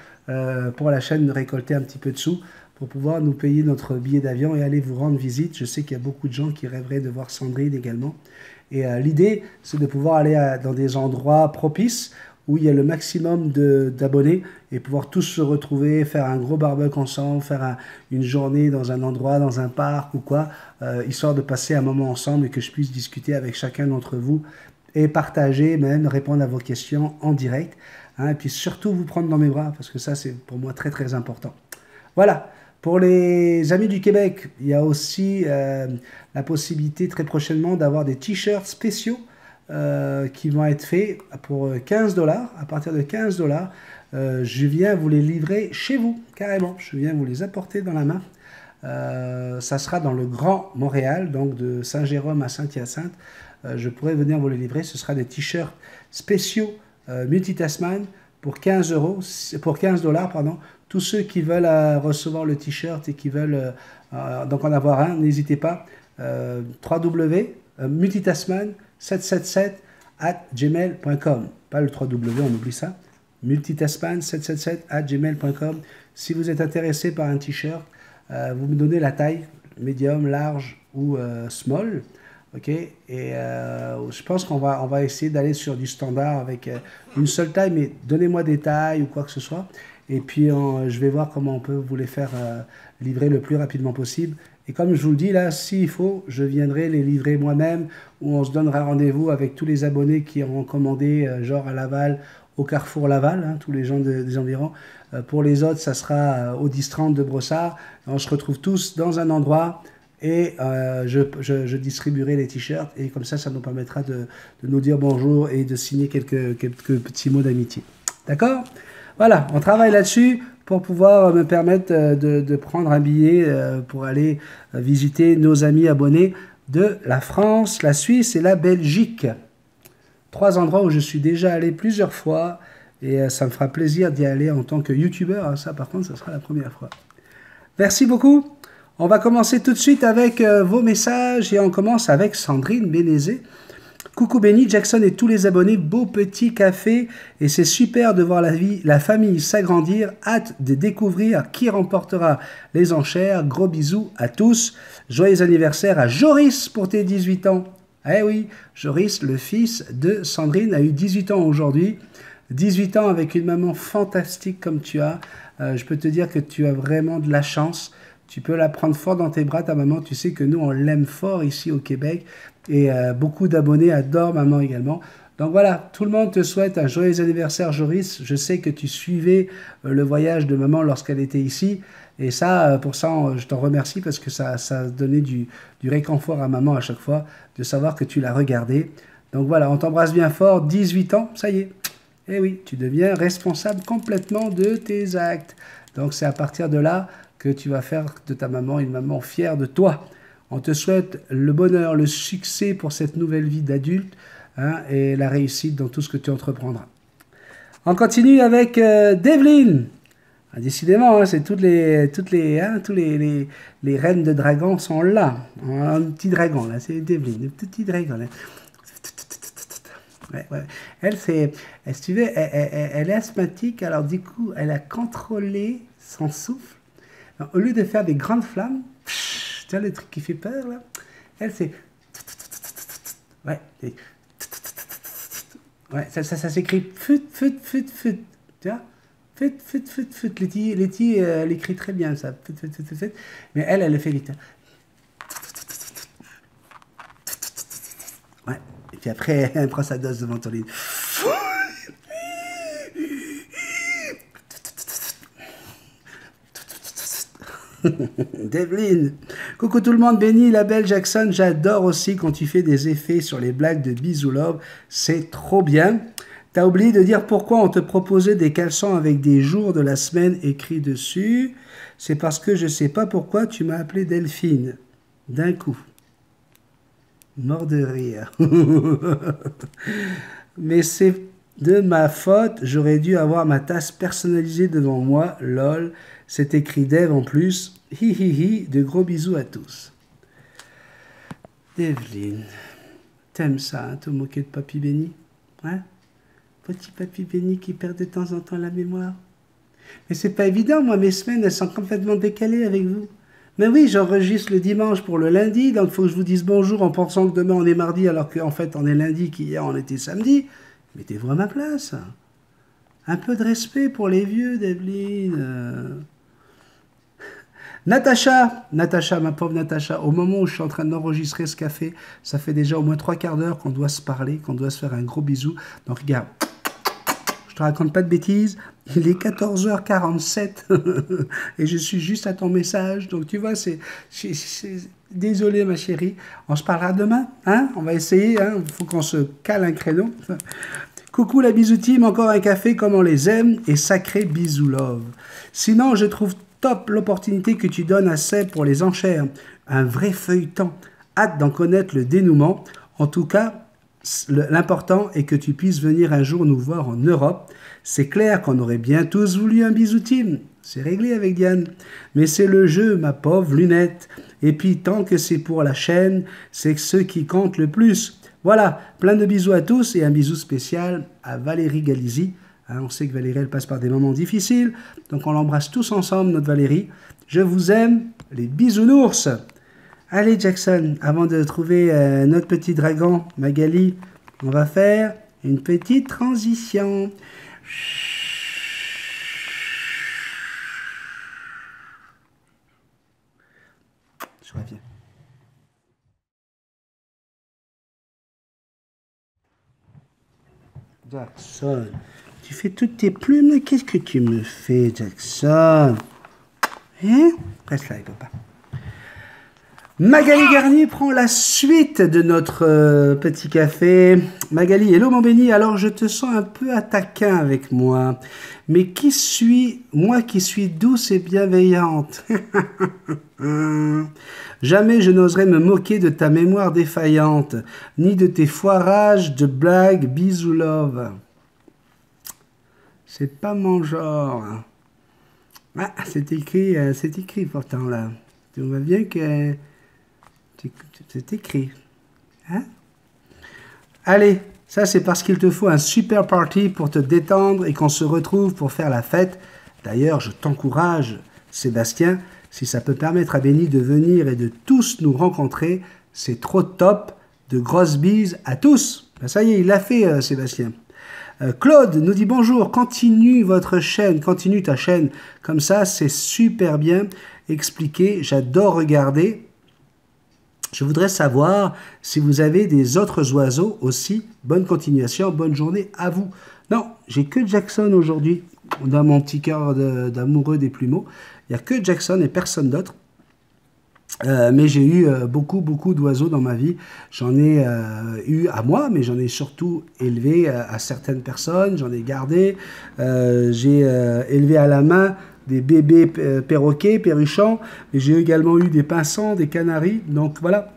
Speaker 1: pour la chaîne de récolter un petit peu de sous pour pouvoir nous payer notre billet d'avion et aller vous rendre visite. Je sais qu'il y a beaucoup de gens qui rêveraient de voir Sandrine également. Et l'idée, c'est de pouvoir aller dans des endroits propices où il y a le maximum d'abonnés et pouvoir tous se retrouver, faire un gros barbecue ensemble, faire une journée dans un endroit, dans un parc ou quoi, histoire de passer un moment ensemble et que je puisse discuter avec chacun d'entre vous et partager, même répondre à vos questions en direct. Hein, et puis surtout vous prendre dans mes bras, parce que ça, c'est pour moi très très important. Voilà. Pour les amis du Québec, il y a aussi la possibilité très prochainement d'avoir des t-shirts spéciaux qui vont être faits pour 15 $. À partir de 15 $, je viens vous les livrer chez vous, carrément. Je viens vous les apporter dans la main. Ça sera dans le Grand Montréal, donc de Saint-Jérôme à Saint-Hyacinthe. Je pourrai venir vous les livrer. Ce sera des t-shirts spéciaux Multitasman pour 15 $, pardon. Tous ceux qui veulent recevoir le t-shirt et qui veulent donc en avoir un, n'hésitez pas. multitasman777@gmail.com. Pas le 3W, on oublie ça. multitasman777@gmail.com. Si vous êtes intéressé par un t-shirt, vous me donnez la taille, médium, large ou small. Ok, et je pense qu'on va essayer d'aller sur du standard avec une seule taille, mais donnez-moi des tailles ou quoi que ce soit. Et puis, je vais voir comment on peut vous les faire livrer le plus rapidement possible. Et comme je vous le dis, là, s'il faut, je viendrai les livrer moi-même, ou on se donnera rendez-vous avec tous les abonnés qui auront commandé, genre à Laval, au Carrefour Laval, hein, tous les gens des environs. Pour les autres, ça sera au 10-30 de Brossard. On se retrouve tous dans un endroit et je distribuerai les t-shirts. Et comme ça nous permettra de nous dire bonjour et de signer quelques petits mots d'amitié. D'accord ? Voilà, on travaille là-dessus pour pouvoir me permettre de prendre un billet pour aller visiter nos amis abonnés de la France, la Suisse et la Belgique. 3 endroits où je suis déjà allé plusieurs fois et ça me fera plaisir d'y aller en tant que youtubeur. Ça, par contre, ça sera la première fois. Merci beaucoup. On va commencer tout de suite avec vos messages et on commence avec Sandrine Bénézé. Coucou Benny, Jackson et tous les abonnés, beau petit café et c'est super de voir la famille s'agrandir, hâte de découvrir qui remportera les enchères, gros bisous à tous, joyeux anniversaire à Joris pour tes 18 ans. Eh oui, Joris, le fils de Sandrine, a eu 18 ans aujourd'hui, 18 ans avec une maman fantastique comme tu as, je peux te dire que tu as vraiment de la chance. Tu peux la prendre fort dans tes bras, ta maman. Tu sais que nous, on l'aime fort ici au Québec. Et beaucoup d'abonnés adorent maman également. Donc voilà, tout le monde te souhaite un joyeux anniversaire, Joris. Je sais que tu suivais le voyage de maman lorsqu'elle était ici. Et ça, pour ça, je t'en remercie parce que ça donnait du réconfort à maman à chaque fois de savoir que tu l'as regardé. Donc voilà, on t'embrasse bien fort. 18 ans, ça y est. Eh oui, tu deviens responsable complètement de tes actes. Donc c'est à partir de là que tu vas faire de ta maman une maman fière de toi. On te souhaite le bonheur, le succès pour cette nouvelle vie d'adulte hein, et la réussite dans tout ce que tu entreprendras. On continue avec Devlin. Ah, décidément, hein, c'est tous les reines de dragons sont là. Un petit dragon, là, c'est Devlin, un petit dragon. Là. Ouais. Elle, si tu veux, elle est asthmatique, alors du coup, elle a contrôlé son souffle. Alors, au lieu de faire des grandes flammes, tu vois le truc qui fait peur là, elle c'est ça s'écrit fut, tu vois, fut. Letty, elle écrit très bien ça, mais elle le fait vite. Ouais. Et puis après, elle prend sa dose de ventoline. Devlin, coucou tout le monde, Benny, la belle Jackson, j'adore aussi quand tu fais des effets sur les blagues de Bisou Love, c'est trop bien. T'as oublié de dire pourquoi on te proposait des caleçons avec des jours de la semaine écrits dessus. C'est parce que je sais pas pourquoi tu m'as appelé Delphine. D'un coup. Mort de rire. Mais c'est de ma faute, j'aurais dû avoir ma tasse personnalisée devant moi, lol. C'est écrit Dev en plus. Hi hi hi, de gros bisous à tous. Devlin, t'aimes ça, hein, te moquer de Papy Benny? Hein? Petit Papy Benny qui perd de temps en temps la mémoire. Mais c'est pas évident, moi mes semaines elles sont complètement décalées avec vous. Mais oui, j'enregistre le dimanche pour le lundi, donc il faut que je vous dise bonjour en pensant que demain on est mardi alors qu'en fait on est lundi, qu'hier on était samedi. Mettez-vous à ma place. Un peu de respect pour les vieux, Devlin. Natacha, ma pauvre Natacha, au moment où je suis en train d'enregistrer ce café, ça fait déjà au moins 3/4 d'heure qu'on doit se parler, qu'on doit se faire un gros bisou. Donc regarde, je te raconte pas de bêtises, il est 14h47 et je suis juste à ton message. Donc tu vois, désolé ma chérie, on se parlera demain, hein? On va essayer, hein? Il faut qu'on se cale un créneau. Coucou la bisou team, encore un café comme on les aime et sacré bisou love. Sinon, je trouve top l'opportunité que tu donnes à Seb pour les enchères. Un vrai feuilleton. Hâte d'en connaître le dénouement. En tout cas, l'important est que tu puisses venir un jour nous voir en Europe. C'est clair qu'on aurait bien tous voulu un bisou team. C'est réglé avec Diane. Mais c'est le jeu, ma pauvre lunette. Et puis, tant que c'est pour la chaîne, c'est ce qui compte le plus. Voilà, plein de bisous à tous et un bisou spécial à Valérie Galizi. Hein, on sait que Valérie, elle passe par des moments difficiles, donc on l'embrasse tous ensemble, notre Valérie. Je vous aime, les bisounours. Allez Jackson, avant de trouver notre petit dragon, Magali, on va faire une petite transition. Je reviens. Jackson. Tu fais toutes tes plumes, mais qu'est-ce que tu me fais, Jackson? Hein? Reste là, papa. Magali Garnier prend la suite de notre petit café. Magali, hello mon béni, alors je te sens un peu taquin avec moi. Mais moi qui suis douce et bienveillante. Jamais je n'oserais me moquer de ta mémoire défaillante, ni de tes foirages de blagues bisous love. C'est pas mon genre. Ah, c'est écrit pourtant là. Tu vois bien que c'est écrit. Hein? Allez, ça c'est parce qu'il te faut un super party pour te détendre et qu'on se retrouve pour faire la fête. D'ailleurs, je t'encourage, Sébastien, si ça peut permettre à Benny de venir et de tous nous rencontrer, c'est trop top. De grosses bises à tous. Ben, ça y est, il l'a fait, Sébastien. Claude nous dit bonjour, continue ta chaîne, comme ça c'est super bien expliqué, j'adore regarder. Je voudrais savoir si vous avez des autres oiseaux aussi. Bonne continuation, bonne journée à vous. Non, j'ai que Jackson aujourd'hui, dans mon petit cœur d'amoureux des plumeaux. Il n'y a que Jackson et personne d'autre. Mais j'ai eu beaucoup d'oiseaux dans ma vie. J'en ai eu à moi, mais j'en ai surtout élevé à certaines personnes. J'en ai gardé. J'ai élevé à la main des bébés perroquets, perruchons. Mais j'ai également eu des pinsons, des canaris. Donc voilà.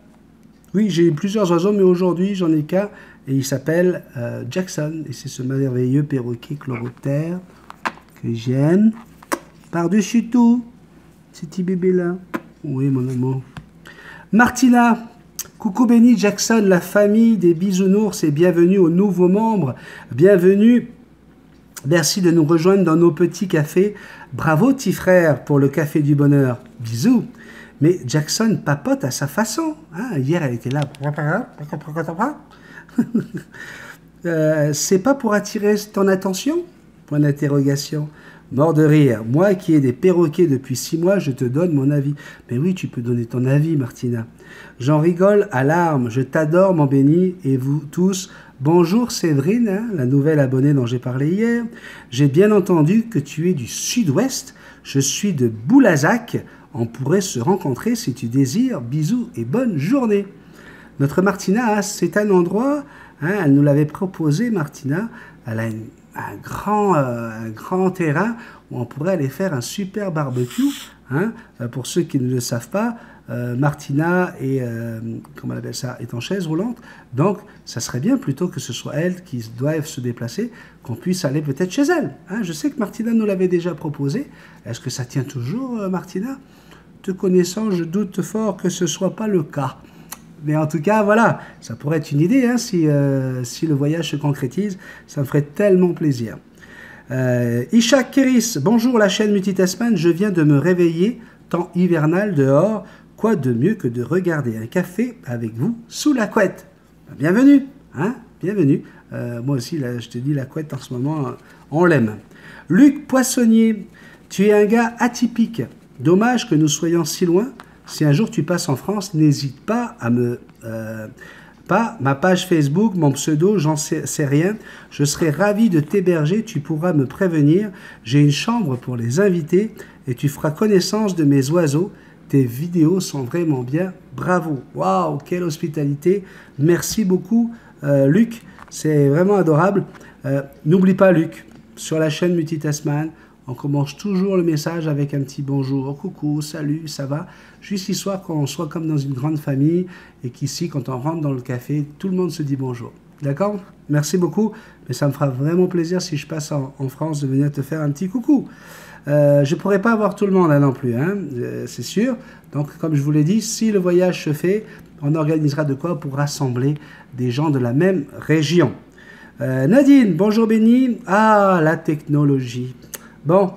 Speaker 1: Oui, j'ai eu plusieurs oiseaux, mais aujourd'hui, j'en ai qu'un. Et il s'appelle Jackson. Et c'est ce merveilleux perroquet chloroptère que j'aime. Par-dessus tout, ce petit bébé-là. Oui, mon amour. Martina, coucou Benny, Jackson, la famille des bisounours et bienvenue aux nouveaux membres. Bienvenue. Merci de nous rejoindre dans nos petits cafés. Bravo, petit frère, pour le café du bonheur. Bisous. Mais Jackson papote à sa façon. Hein, hier, elle était là. C'est pas pour attirer ton attention? Point d'interrogation. Mort de rire. Moi qui ai des perroquets depuis 6 mois, je te donne mon avis. Mais oui, tu peux donner ton avis, Martina. J'en rigole à larmes. Je t'adore, mon béni, et vous tous. Bonjour Séverine, hein, la nouvelle abonnée dont j'ai parlé hier. J'ai bien entendu que tu es du sud-ouest. Je suis de Boulazac. On pourrait se rencontrer si tu désires. Bisous et bonne journée. Notre Martina, c'est un endroit, hein, elle nous l'avait proposé, Martina. Elle a un grand terrain où on pourrait aller faire un super barbecue. Hein. Pour ceux qui ne le savent pas, Martina est, comment on appelle ça, est en chaise roulante. Donc, ça serait bien plutôt que ce soit elle qui doive se déplacer, qu'on puisse aller peut-être chez elle. Hein. Je sais que Martina nous l'avait déjà proposé. Est-ce que ça tient toujours, Martina? Te connaissant, je doute fort que ce ne soit pas le cas. Mais en tout cas, voilà, ça pourrait être une idée, hein, si le voyage se concrétise, ça me ferait tellement plaisir. Ishak Keris, bonjour la chaîne Multitasman, je viens de me réveiller, temps hivernal dehors, quoi de mieux que de regarder un café avec vous sous la couette. Bienvenue, hein, bienvenue. Moi aussi, là, je te dis, la couette en ce moment, on l'aime. Luc Poissonnier, tu es un gars atypique, dommage que nous soyons si loin. Si un jour tu passes en France, n'hésite pas à me... ma page Facebook, mon pseudo, j'en sais rien. Je serai ravi de t'héberger, tu pourras me prévenir. J'ai une chambre pour les invités et tu feras connaissance de mes oiseaux. Tes vidéos sont vraiment bien. Bravo. Waouh, quelle hospitalité. Merci beaucoup, Luc. C'est vraiment adorable. N'oublie pas, Luc, sur la chaîne Multitasman, on commence toujours le message avec un petit bonjour, coucou, salut, ça va? Juste histoire qu'on soit comme dans une grande famille et qu'ici, quand on rentre dans le café, tout le monde se dit bonjour. D'accord? Merci beaucoup, mais ça me fera vraiment plaisir si je passe en France de venir te faire un petit coucou. Je ne pourrai pas avoir tout le monde hein, non plus, hein, c'est sûr. Donc, comme je vous l'ai dit, si le voyage se fait, on organisera de quoi pour rassembler des gens de la même région. Nadine, bonjour Béni. Ah, la technologie. Bon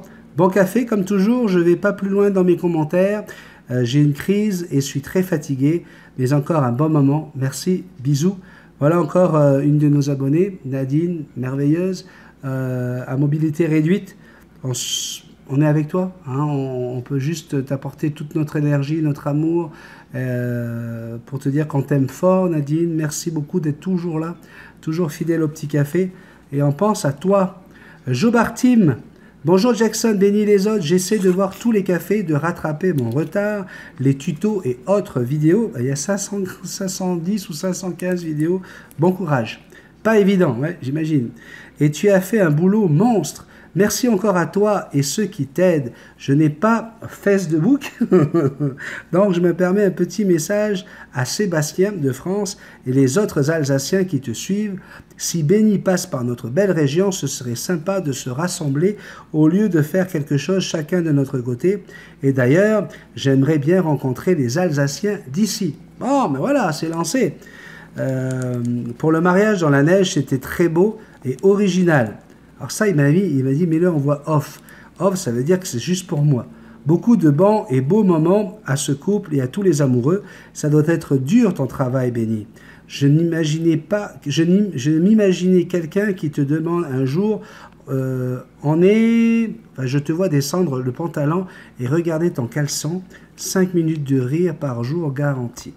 Speaker 1: café, comme toujours, je ne vais pas plus loin dans mes commentaires. J'ai une crise et suis très fatigué, mais encore un bon moment. Merci, bisous. Voilà encore une de nos abonnées, Nadine, merveilleuse, à mobilité réduite. On est avec toi, hein, on peut juste t'apporter toute notre énergie, notre amour, pour te dire qu'on t'aime fort, Nadine. Merci beaucoup d'être toujours là, toujours fidèle au petit café. Et on pense à toi. Jobartim. Bonjour Jackson, bénis les autres, j'essaie de voir tous les cafés, de rattraper mon retard, les tutos et autres vidéos. Il y a 510 ou 515 vidéos, bon courage. Pas évident, ouais, j'imagine. Et tu as fait un boulot monstre. Merci encore à toi et ceux qui t'aident. Je n'ai pas Facebook, donc je me permets un petit message à Sébastien de France et les autres Alsaciens qui te suivent. Si Béni passe par notre belle région, ce serait sympa de se rassembler au lieu de faire quelque chose chacun de notre côté. Et d'ailleurs, j'aimerais bien rencontrer les Alsaciens d'ici. Bon, mais voilà, c'est lancé. Pour le mariage dans la neige, c'était très beau et original. Alors ça, il m'a dit, mais là, on voit off. Off, ça veut dire que c'est juste pour moi. Beaucoup de bons et beaux moments à ce couple et à tous les amoureux. Ça doit être dur, ton travail, Béni. Je m'imaginais quelqu'un qui te demande un jour, je te vois descendre le pantalon et regarder ton caleçon, 5 minutes de rire par jour garanti.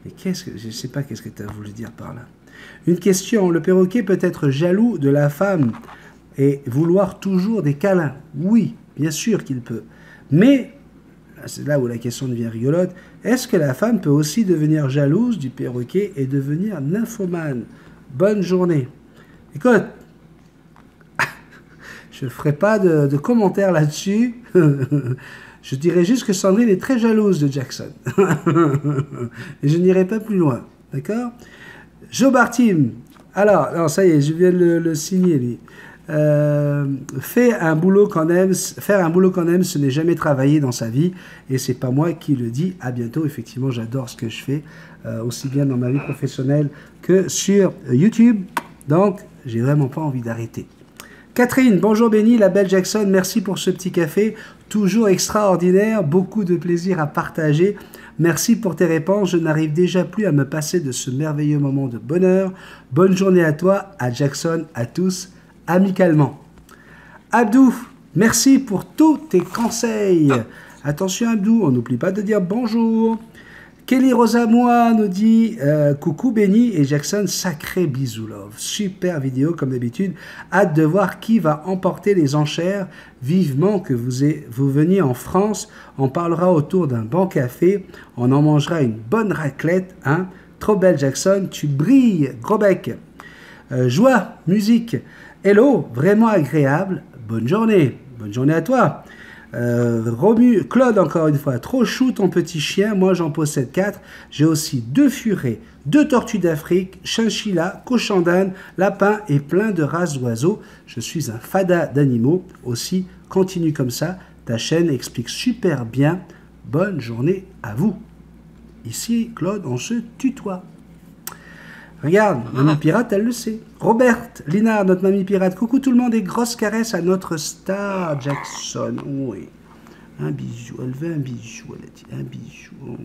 Speaker 1: Mais je ne sais pas qu'est-ce que tu as voulu dire par là. Une question, le perroquet peut être jaloux de la femme et vouloir toujours des câlins. Oui, bien sûr qu'il peut. Mais, c'est là où la question devient rigolote, est-ce que la femme peut aussi devenir jalouse du perroquet et devenir nymphomane? Bonne journée. Écoute, je ne ferai pas de commentaires là-dessus. Je dirais juste que Sandrine est très jalouse de Jackson. Et je n'irai pas plus loin. D'accord? Jobartim. Alors, non, ça y est, je viens de le signer, lui. Faire un boulot qu'on aime, ce n'est jamais travailler dans sa vie, et c'est pas moi qui le dis. À bientôt. Effectivement, j'adore ce que je fais, aussi bien dans ma vie professionnelle que sur YouTube. Donc, j'ai vraiment pas envie d'arrêter. Catherine, bonjour Béni, la belle Jackson, merci pour ce petit café, toujours extraordinaire, beaucoup de plaisir à partager. Merci pour tes réponses, je n'arrive déjà plus à me passer de ce merveilleux moment de bonheur. Bonne journée à toi, à Jackson, à tous, amicalement. Abdou, Merci pour tous tes conseils. Attention Abdou, on n'oublie pas de dire bonjour. Kelly Rosamoa nous dit coucou Benny et Jackson, sacré bisou love. Super vidéo comme d'habitude. Hâte de voir qui va emporter les enchères. Vivement que vous veniez en France. On parlera autour d'un bon café. On en mangera une bonne raclette. Hein. Trop belle Jackson, tu brilles. Gros bec. Joie, musique. Hello, vraiment agréable. Bonne journée. Bonne journée à toi. Claude, encore une fois, trop chou ton petit chien, moi j'en possède 4. J'ai aussi 2 furets, 2 tortues d'Afrique, chinchilla, cochon d'Inde, lapin et plein de races d'oiseaux. Je suis un fada d'animaux. Aussi, continue comme ça, ta chaîne explique super bien. Bonne journée à vous. Ici, Claude, on se tutoie. Regarde, Mamie Pirate, elle le sait. Robert, Linard, notre Mamie Pirate. Coucou tout le monde et grosses caresses à notre star Jackson. Oui. Un bijou. Elle veut un bijou, elle a dit. Un bijou.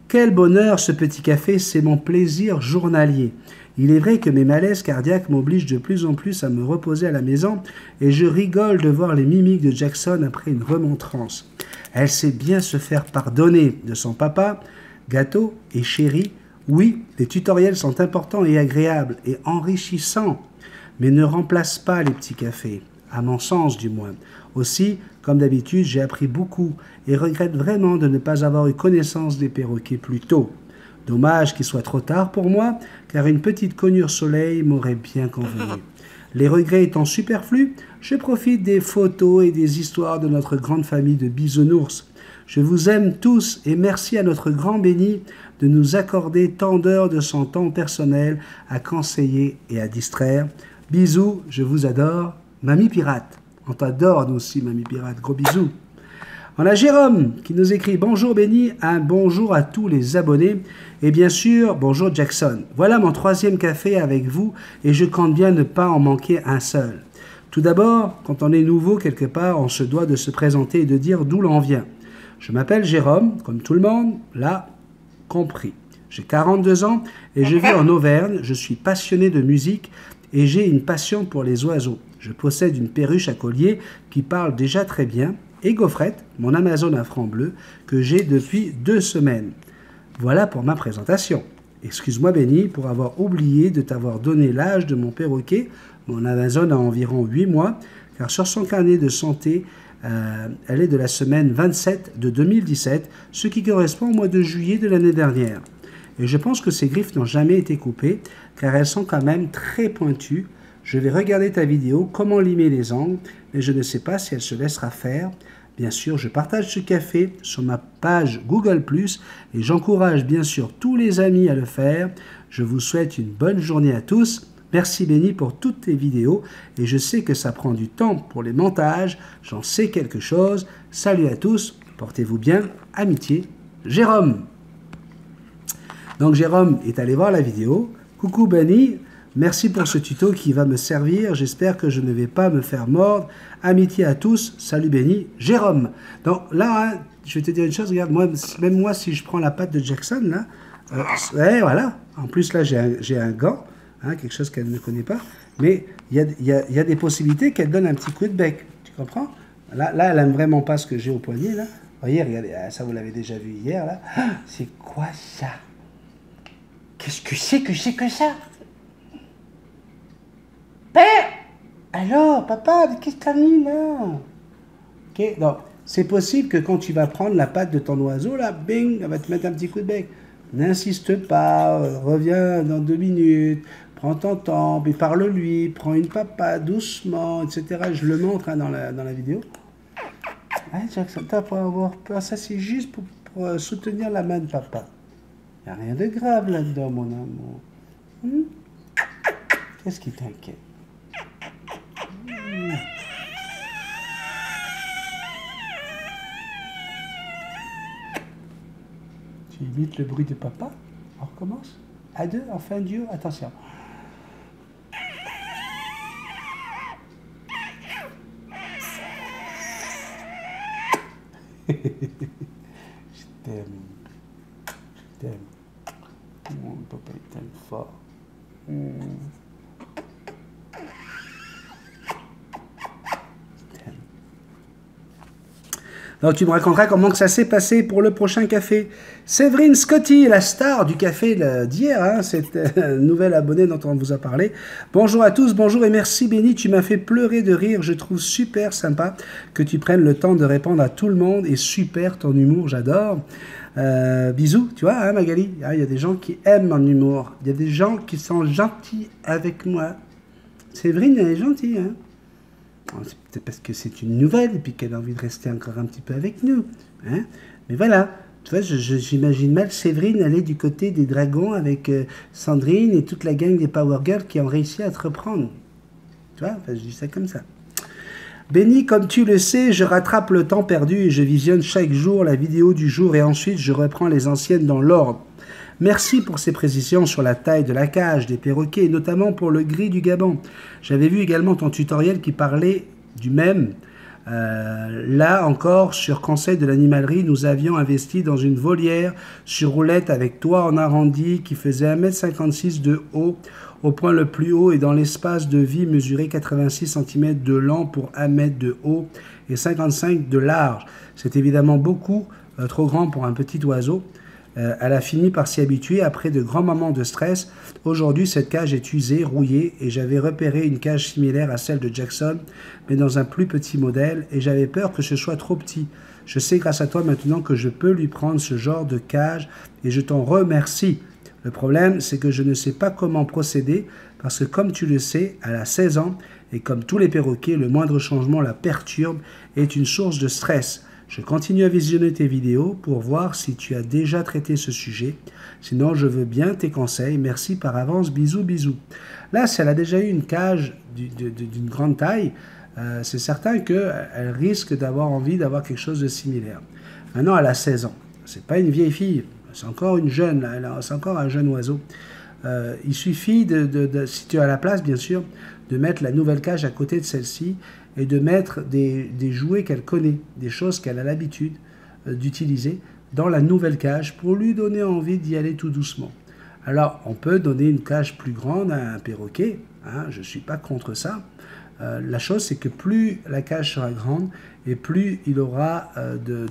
Speaker 1: Quel bonheur ce petit café, c'est mon plaisir journalier. Il est vrai que mes malaises cardiaques m'obligent de plus en plus à me reposer à la maison et je rigole de voir les mimiques de Jackson après une remontrance. Elle sait bien se faire pardonner de son papa, gâteau et chéri. Oui, les tutoriels sont importants et agréables et enrichissants, mais ne remplacent pas les petits cafés, à mon sens du moins. Aussi, comme d'habitude, j'ai appris beaucoup et regrette vraiment de ne pas avoir eu connaissance des perroquets plus tôt. Dommage qu'il soit trop tard pour moi, car une petite cognure soleil m'aurait bien convenu. Les regrets étant superflus, je profite des photos et des histoires de notre grande famille de bisounours. Je vous aime tous et merci à notre grand Benny de nous accorder tant d'heures de son temps personnel à conseiller et à distraire. Bisous, je vous adore. Mamie Pirate. On t'adore nous aussi, Mamie Pirate. Gros bisous. On a Jérôme qui nous écrit « Bonjour Benny, un bonjour à tous les abonnés et bien sûr, bonjour Jackson. Voilà mon 3e café avec vous et je compte bien ne pas en manquer un seul. Tout d'abord, quand on est nouveau quelque part, on se doit de se présenter et de dire d'où l'on vient. Je m'appelle Jérôme, comme tout le monde, là, compris. J'ai 42 ans et je vis en Auvergne. Je suis passionné de musique et j'ai une passion pour les oiseaux. Je possède une perruche à collier qui parle déjà très bien et Gaufrette, mon Amazon à franc bleu, que j'ai depuis 2 semaines. Voilà pour ma présentation. Excuse-moi Benny pour avoir oublié de t'avoir donné l'âge de mon perroquet. Mon Amazon a environ 8 mois, car sur son carnet de santé, elle est de la semaine 27 de 2017, ce qui correspond au mois de juillet de l'année dernière. Et je pense que ses griffes n'ont jamais été coupées, car elles sont quand même très pointues. Je vais regarder ta vidéo, comment limer les angles, mais je ne sais pas si elle se laissera faire. Bien sûr, je partage ce café sur ma page Google+, et j'encourage bien sûr tous les amis à le faire. Je vous souhaite une bonne journée à tous. Merci Benny pour toutes tes vidéos et je sais que ça prend du temps pour les montages, j'en sais quelque chose. Salut à tous, portez-vous bien, amitié, Jérôme. Donc Jérôme est allé voir la vidéo. Coucou Benny, merci pour ce tuto qui va me servir, j'espère que je ne vais pas me faire mordre. Amitié à tous, salut Benny, Jérôme. Donc là, hein, je vais te dire une chose, regarde, même moi si je prends la patte de Jackson, là, ouais, voilà, en plus là j'ai un gant. Hein, quelque chose qu'elle ne connaît pas, mais il y a des possibilités qu'elle donne un petit coup de bec, tu comprends? Là, elle n'aime vraiment pas ce que j'ai au poignet, là. Voyez, regardez, ça vous l'avez déjà vu hier, là. Ah, c'est quoi ça? Qu'est-ce que c'est que ça? Père! Alors, papa, qu'est-ce que t'as mis, là? Ok, donc, c'est possible que quand tu vas prendre la patte de ton oiseau, là, bing, elle va te mettre un petit coup de bec. N'insiste pas, reviens dans 2 minutes, prends ton temps, puis parle-lui, prends une papa doucement, etc. Je le montre hein, dans la vidéo. Ah, Jackson, t'as pas à avoir peur, ça c'est juste pour soutenir la main de papa. Il n'y a rien de grave là-dedans, mon amour. Qu'est-ce qui t'inquiète? Tu imites le bruit de papa. On recommence. À 2, on fait un duo. Attention. Je t'aime. Je t'aime. Mon papa, il t'aime fort. Donc tu me raconteras comment que ça s'est passé pour le prochain café. Séverine Scotty, la star du café d'hier, hein, cette nouvelle abonnée dont on vous a parlé. Bonjour à tous, bonjour et merci Béni, tu m'as fait pleurer de rire. Je trouve super sympa que tu prennes le temps de répondre à tout le monde et super ton humour, j'adore. Bisous, tu vois, hein, Magali, il y a des gens qui aiment mon humour. Il y a des gens qui sont gentils avec moi. Séverine, elle est gentille, hein. C'est peut-être parce que c'est une nouvelle et puis qu'elle a envie de rester encore un petit peu avec nous. Hein, mais voilà, tu vois, j'imagine mal Séverine aller du côté des dragons avec Sandrine et toute la gang des Power Girls qui ont réussi à te reprendre. Tu vois, enfin, je dis ça comme ça. Béni, comme tu le sais, je rattrape le temps perdu et je visionne chaque jour la vidéo du jour et ensuite je reprends les anciennes dans l'ordre. Merci pour ces précisions sur la taille de la cage des perroquets, et notamment pour le gris du Gabon. J'avais vu également ton tutoriel qui parlait du même. Là encore, sur conseil de l'animalerie, nous avions investi dans une volière sur roulette avec toit en arrondi qui faisait 1,56 m de haut au point le plus haut et dans l'espace de vie mesurait 86 cm de long pour 1 m de haut et 55 de large. C'est évidemment beaucoup trop grand pour un petit oiseau. Elle a fini par s'y habituer après de grands moments de stress. Aujourd'hui, cette cage est usée, rouillée, et j'avais repéré une cage similaire à celle de Jackson, mais dans un plus petit modèle, et j'avais peur que ce soit trop petit. Je sais grâce à toi maintenant que je peux lui prendre ce genre de cage, et je t'en remercie. Le problème, c'est que je ne sais pas comment procéder, parce que comme tu le sais, elle a 16 ans, et comme tous les perroquets, le moindre changement la perturbe et est une source de stress. Je continue à visionner tes vidéos pour voir si tu as déjà traité ce sujet. Sinon, je veux bien tes conseils. Merci par avance. Bisous, bisous. Là, si elle a déjà eu une cage d'une grande taille, c'est certain qu'elle risque d'avoir envie d'avoir quelque chose de similaire. Maintenant, elle a 16 ans. C'est pas une vieille fille. C'est encore une jeune. C'est encore un jeune oiseau. Il suffit, si tu as la place, bien sûr, de mettre la nouvelle cage à côté de celle-ci et de mettre des jouets qu'elle connaît, des choses qu'elle a l'habitude d'utiliser dans la nouvelle cage pour lui donner envie d'y aller tout doucement. Alors, on peut donner une cage plus grande à un perroquet, hein, je ne suis pas contre ça. La chose, c'est que plus la cage sera grande et plus il aura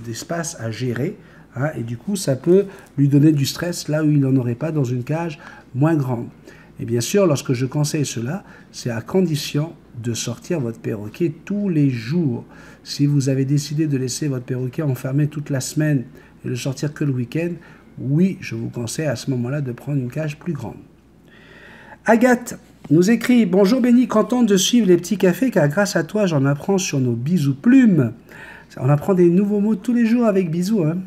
Speaker 1: d'espace à gérer, hein, et du coup, ça peut lui donner du stress là où il n'en aurait pas dans une cage moins grande. Et bien sûr, lorsque je conseille cela, c'est à condition de sortir votre perroquet tous les jours. Si vous avez décidé de laisser votre perroquet enfermé toute la semaine et de sortir que le week-end, oui, je vous conseille à ce moment-là de prendre une cage plus grande. Agathe nous écrit « Bonjour Béni, contente de suivre les petits cafés car grâce à toi, j'en apprends sur nos bisous plumes. » On apprend des nouveaux mots tous les jours avec bisous. Hein.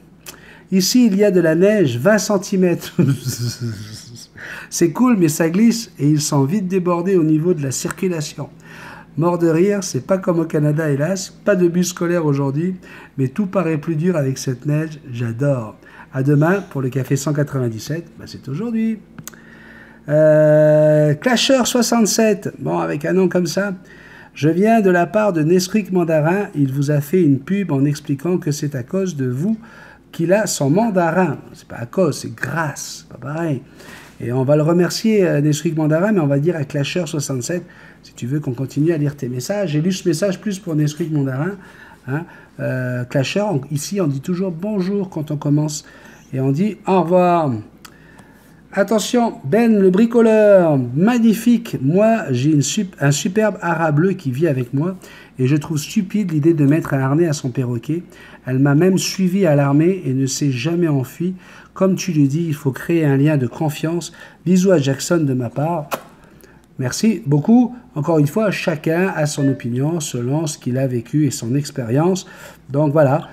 Speaker 1: Ici, il y a de la neige, 20 cm. C'est cool, mais ça glisse et ils sont vite débordés au niveau de la circulation. Mort de rire, c'est pas comme au Canada, hélas. Pas de bus scolaire aujourd'hui, mais tout paraît plus dur avec cette neige. J'adore. À demain pour le café 197. Bah, c'est aujourd'hui. Clasher 67. Bon, avec un nom comme ça. Je viens de la part de Nesquik Mandarin. Il vous a fait une pub en expliquant que c'est à cause de vous qu'il a son mandarin. C'est pas à cause, c'est grâce. Pas pareil. Et on va le remercier, Nesquik Mandarin, mais on va dire à Clasher 67, si tu veux qu'on continue à lire tes messages. J'ai lu ce message plus pour Nesquik Mandarin. Hein. Clasher, ici, on dit toujours bonjour quand on commence. Et on dit au revoir. Attention, Ben le bricoleur, magnifique. Moi, j'ai un superbe ara bleu qui vit avec moi. Et je trouve stupide l'idée de mettre un harnais à son perroquet. Elle m'a même suivi à l'armée et ne s'est jamais enfuie. Comme tu le dis, il faut créer un lien de confiance. Bisous à Jackson de ma part. Merci beaucoup. Encore une fois, chacun a son opinion selon ce qu'il a vécu et son expérience. Donc voilà,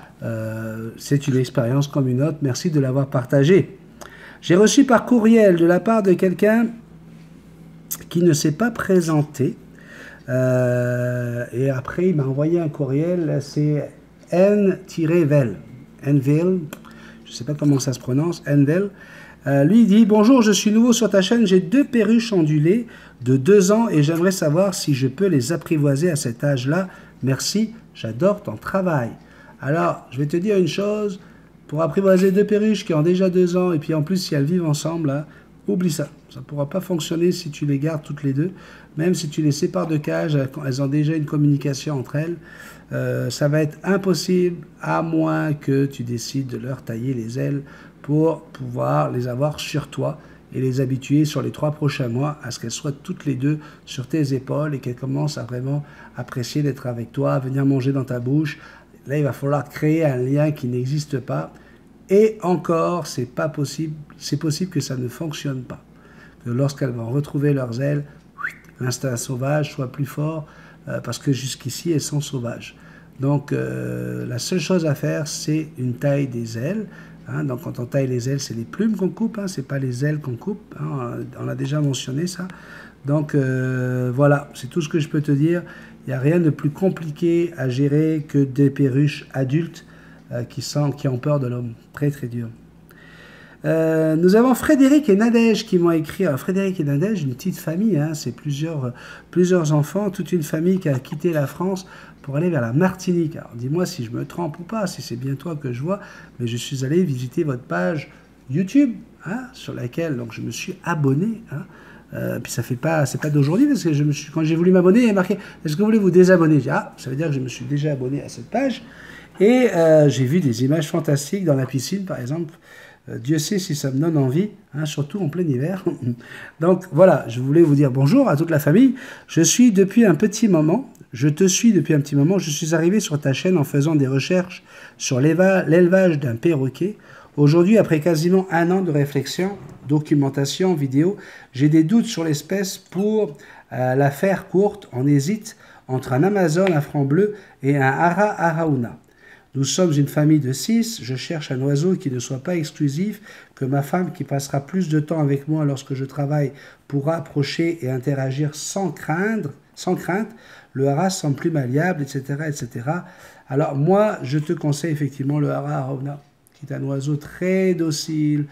Speaker 1: c'est une expérience comme une autre. Merci de l'avoir partagée. J'ai reçu par courriel de la part de quelqu'un qui ne s'est pas présenté. Et après, il m'a envoyé un courriel. C'est N-Vel. Nvel. Je ne sais pas comment ça se prononce, Envel. Lui dit « Bonjour, je suis nouveau sur ta chaîne, j'ai 2 perruches ondulées de 2 ans et j'aimerais savoir si je peux les apprivoiser à cet âge-là. Merci, j'adore ton travail. » Alors, je vais te dire une chose, pour apprivoiser 2 perruches qui ont déjà 2 ans et puis en plus si elles vivent ensemble, là, Oublie ça. Ça ne pourra pas fonctionner si tu les gardes toutes les deux. Même si tu les sépares de cage, elles ont déjà une communication entre elles. Ça va être impossible à moins que tu décides de leur tailler les ailes pour pouvoir les avoir sur toi et les habituer sur les 3 prochains mois à ce qu'elles soient toutes les deux sur tes épaules et qu'elles commencent à vraiment apprécier d'être avec toi, à venir manger dans ta bouche. Là, il va falloir créer un lien qui n'existe pas. Et encore, c'est pas possible. C'est possible que ça ne fonctionne pas. Que lorsqu'elles vont retrouver leurs ailes, l'instinct sauvage soit plus fort parce que jusqu'ici, elles sont sauvages. Donc, la seule chose à faire, c'est une taille des ailes. Hein, donc, quand on taille les ailes, c'est les plumes qu'on coupe, hein, c'est pas les ailes qu'on coupe. Hein, on a déjà mentionné ça. Donc, voilà, c'est tout ce que je peux te dire. Il n'y a rien de plus compliqué à gérer que des perruches adultes qui ont peur de l'homme. Très, très dur. Nous avons Frédéric et Nadège qui m'ont écrit. Alors, Frédéric et Nadège, une petite famille, hein, c'est plusieurs enfants, toute une famille qui a quitté la France pour aller vers la Martinique. Alors, dis-moi si je me trompe ou pas, si c'est bien toi que je vois, mais je suis allé visiter votre page YouTube, hein, sur laquelle donc, je me suis abonné. Hein. Puis ça fait pas, c'est pas d'aujourd'hui parce que quand j'ai voulu m'abonner, il y a marqué est-ce que vous voulez vous désabonner? J'ai dit, ah, ça veut dire que je me suis déjà abonné à cette page et j'ai vu des images fantastiques dans la piscine par exemple. Dieu sait si ça me donne envie, hein, surtout en plein hiver. Donc voilà, je voulais vous dire bonjour à toute la famille. Je te suis depuis un petit moment. Je suis arrivé sur ta chaîne en faisant des recherches sur l'élevage d'un perroquet. Aujourd'hui, après quasiment 1 an de réflexion, documentation, vidéo, j'ai des doutes sur l'espèce. Pour la faire courte, on hésite entre un Amazon à franc bleu et un Ara Arauna. Nous sommes une famille de 6, je cherche un oiseau qui ne soit pas exclusif, que ma femme qui passera plus de temps avec moi lorsque je travaille pourra approcher et interagir sans crainte. Le hara semble plus malléable, etc., etc. Alors moi, je te conseille effectivement le Ara Arauna, qui est un oiseau très docile,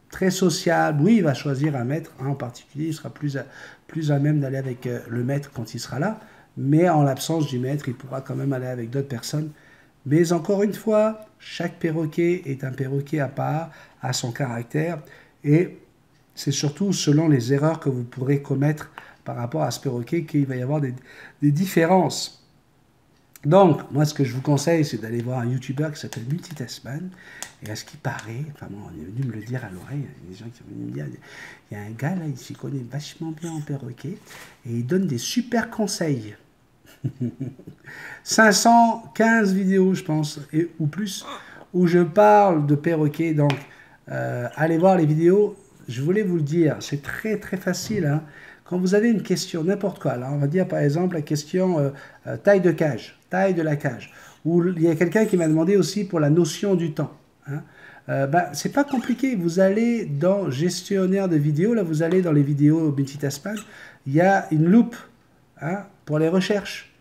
Speaker 1: très sociable. Oui, il va choisir un maître, hein, en particulier, il sera plus à même d'aller avec le maître quand il sera là. Mais en l'absence du maître, il pourra quand même aller avec d'autres personnes. Mais encore une fois, chaque perroquet est un perroquet à part, à son caractère. Et c'est surtout selon les erreurs que vous pourrez commettre par rapport à ce perroquet qu'il va y avoir des différences. Donc, moi, ce que je vous conseille, c'est d'aller voir un YouTuber qui s'appelle Multitasman. Et à ce qui paraît, enfin, bon, on est venu me le dire à l'oreille, il y a des gens qui sont venus me dire, il y a un gars là, il s'y connaît vachement bien en perroquet, et il donne des super conseils. 515 vidéos, je pense, ou plus, où je parle de perroquet. Donc, allez voir les vidéos. Je voulais vous le dire, c'est très très facile. Hein. Quand vous avez une question, n'importe quoi, là, on va dire par exemple la question taille de cage, taille de la cage. Ou il y a quelqu'un qui m'a demandé aussi pour la notion du temps. Hein. C'est pas compliqué. Vous allez dans gestionnaire de vidéos, là vous allez dans les vidéos Multitasman, il y a une loupe, hein, pour les recherches.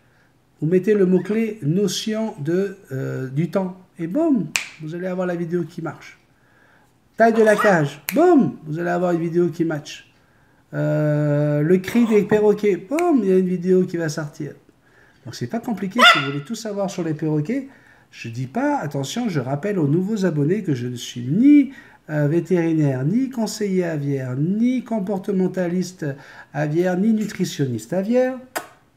Speaker 1: Vous mettez le mot-clé notion du temps. Et boum, vous allez avoir la vidéo qui marche. Taille de la cage. Boum, vous allez avoir une vidéo qui match. Le cri des perroquets. Boum, il y a une vidéo qui va sortir. Donc c'est pas compliqué. Si vous voulez tout savoir sur les perroquets, je dis pas, attention, je rappelle aux nouveaux abonnés que je ne suis ni vétérinaire, ni conseiller aviaire, ni comportementaliste aviaire, ni nutritionniste aviaire.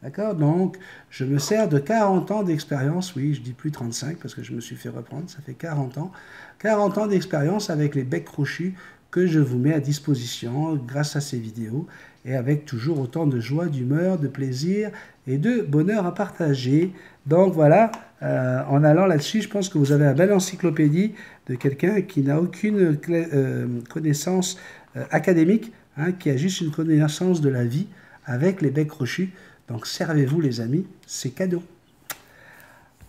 Speaker 1: D'accord? Donc, je me sers de 40 ans d'expérience, oui, je dis plus 35 parce que je me suis fait reprendre, ça fait 40 ans. 40 ans d'expérience avec les becs crochus que je vous mets à disposition grâce à ces vidéos et avec toujours autant de joie, d'humeur, de plaisir et de bonheur à partager. Donc voilà, en allant là-dessus, je pense que vous avez une belle encyclopédie de quelqu'un qui n'a aucune connaissance académique, hein, qui a juste une connaissance de la vie avec les becs crochus. Donc servez-vous les amis, c'est cadeau.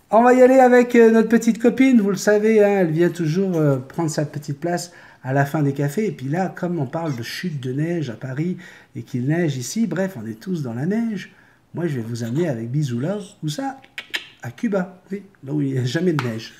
Speaker 1: On va y aller avec notre petite copine, vous le savez, hein, elle vient toujours prendre sa petite place à la fin des cafés. Et puis là, comme on parle de chute de neige à Paris et qu'il neige ici, bref, on est tous dans la neige. Moi, je vais vous amener avec Bisou Love, où ça? À Cuba, oui, là où il n'y a jamais de neige.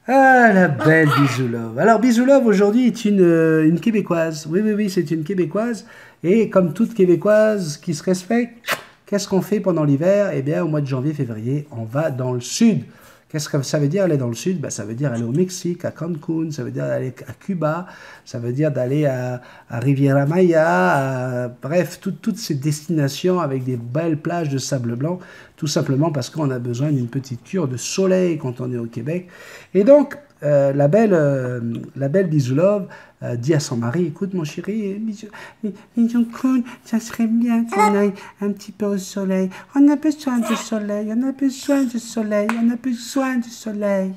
Speaker 1: Ah, la belle Bisou Love. Alors, Bisou Love, aujourd'hui, est une Québécoise. Oui, oui, oui, c'est une Québécoise. Et comme toute Québécoise qui se respecte, qu'est-ce qu'on fait pendant l'hiver? Eh bien, au mois de janvier, février, on va dans le sud. Qu'est-ce que ça veut dire aller dans le sud? Ben, ça veut dire aller au Mexique, à Cancun, ça veut dire aller à Cuba, ça veut dire d'aller à Riviera Maya, bref, toutes ces destinations avec des belles plages de sable blanc, tout simplement parce qu'on a besoin d'une petite cure de soleil quand on est au Québec. Et donc, la belle Bisoulove dit à son mari, écoute mon chéri, Bisou Kun, ça serait bien qu'on aille un petit peu au soleil. On a besoin de soleil, on a besoin de soleil, on a besoin de soleil.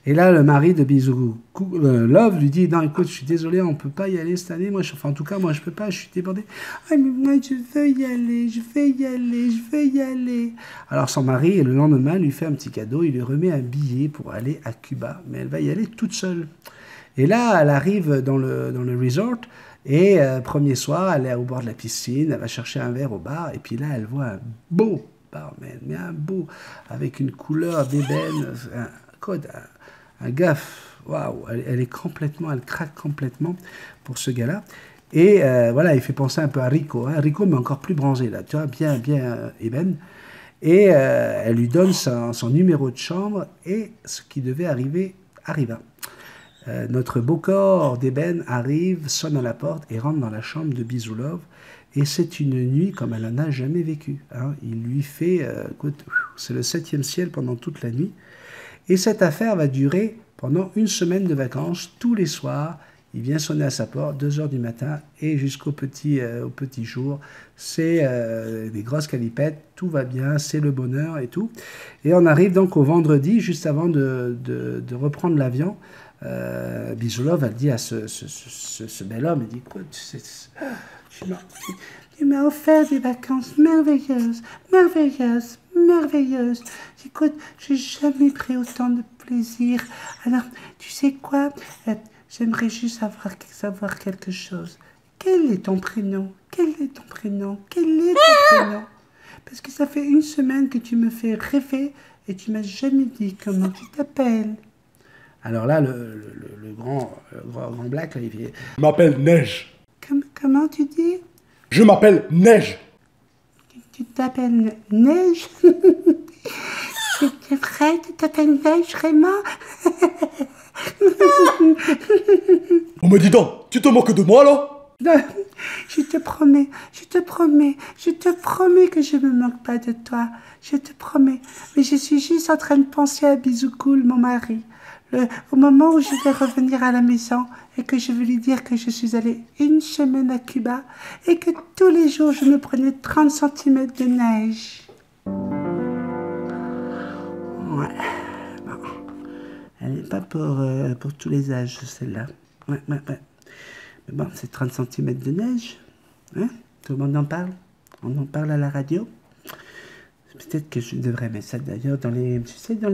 Speaker 1: Et là, le mari de Bisou Love lui dit, non, écoute, je suis désolé, on ne peut pas y aller cette année. En tout cas, moi, je ne peux pas, je suis débordé. Ah, mais moi, je veux y aller, je veux y aller, je veux y aller. Alors, son mari, le lendemain, lui fait un petit cadeau. Il lui remet un billet pour aller à Cuba. Mais elle va y aller toute seule. Et là, elle arrive dans le resort. Et premier soir, elle est au bord de la piscine. Elle va chercher un verre au bar. Et puis là, elle voit un beau barman, mais un beau, avec une couleur d'ébène, un gars, waouh, elle craque complètement pour ce gars-là. Et voilà, il fait penser un peu à Rico, hein, Rico, mais encore plus bronzé, là, tu vois, bien ébène. Et elle lui donne son numéro de chambre, et ce qui devait arriver, arriva. Notre beau corps d'ébène arrive, sonne à la porte et rentre dans la chambre de Bisoulove. Et c'est une nuit comme elle n'en a jamais vécu. Hein. Il lui fait, écoute, c'est le 7e ciel pendant toute la nuit. Et cette affaire va durer pendant une semaine de vacances, tous les soirs. Il vient sonner à sa porte, 2 heures du matin, et jusqu'au petit jour. C'est des grosses calipettes, tout va bien, c'est le bonheur et tout. Et on arrive donc au vendredi, juste avant de reprendre l'avion. Bisoulove, elle dit à ce bel homme, elle dit, écoute, tu m'as offert des vacances merveilleuses, merveilleuses, merveilleuses. Écoute, j'ai jamais pris autant de plaisir. Alors, tu sais quoi? J'aimerais juste savoir quelque chose. Quel est ton prénom? Quel est ton prénom? Quel est ton prénom? Parce que ça fait une semaine que tu me fais rêver et tu m'as jamais dit comment tu t'appelles. Alors là, le grand black, là, il fait...
Speaker 2: Je m'appelle Neige.
Speaker 1: Comment tu dis?
Speaker 2: Je m'appelle Neige.
Speaker 1: Tu t'appelles Neige? C'est vrai, tu t'appelles Neige, vraiment?
Speaker 2: On me dit donc, tu te moques de moi, là?
Speaker 1: Non, je te promets que je ne me moque pas de toi. Je te promets. Mais je suis juste en train de penser à Bisou Cool, mon mari. Au moment où je vais revenir à la maison et que je vais lui dire que je suis allée une semaine à Cuba et que tous les jours je me prenais 30 cm de neige. Ouais, bon. Elle n'est pas pour tous les âges, celle-là. Ouais. Mais bon, c'est 30 cm de neige. Hein? Tout le monde en parle. On en parle à la radio. Peut-être que je devrais mettre ça d'ailleurs dans les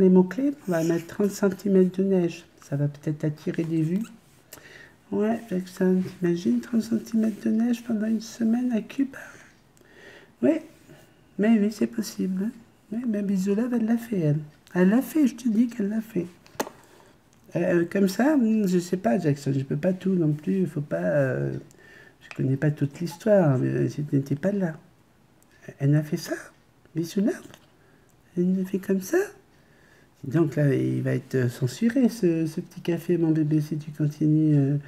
Speaker 1: mots-clés. On va mettre 30 cm de neige. Ça va peut-être attirer des vues. Ouais, Jackson, t'imagines 30 cm de neige pendant une semaine à Cuba? Oui, mais oui, c'est possible. Oui, mais Bisoulove, elle l'a fait, elle. Elle l'a fait, je te dis qu'elle l'a fait. Comme ça, je sais pas, Jackson, je peux pas tout non plus. Il faut pas... je connais pas toute l'histoire, mais je n'étais pas là. Elle a fait ça? Bisoulove? Elle le fait comme ça? Donc là, il va être censuré, ce petit café, mon bébé, si tu continues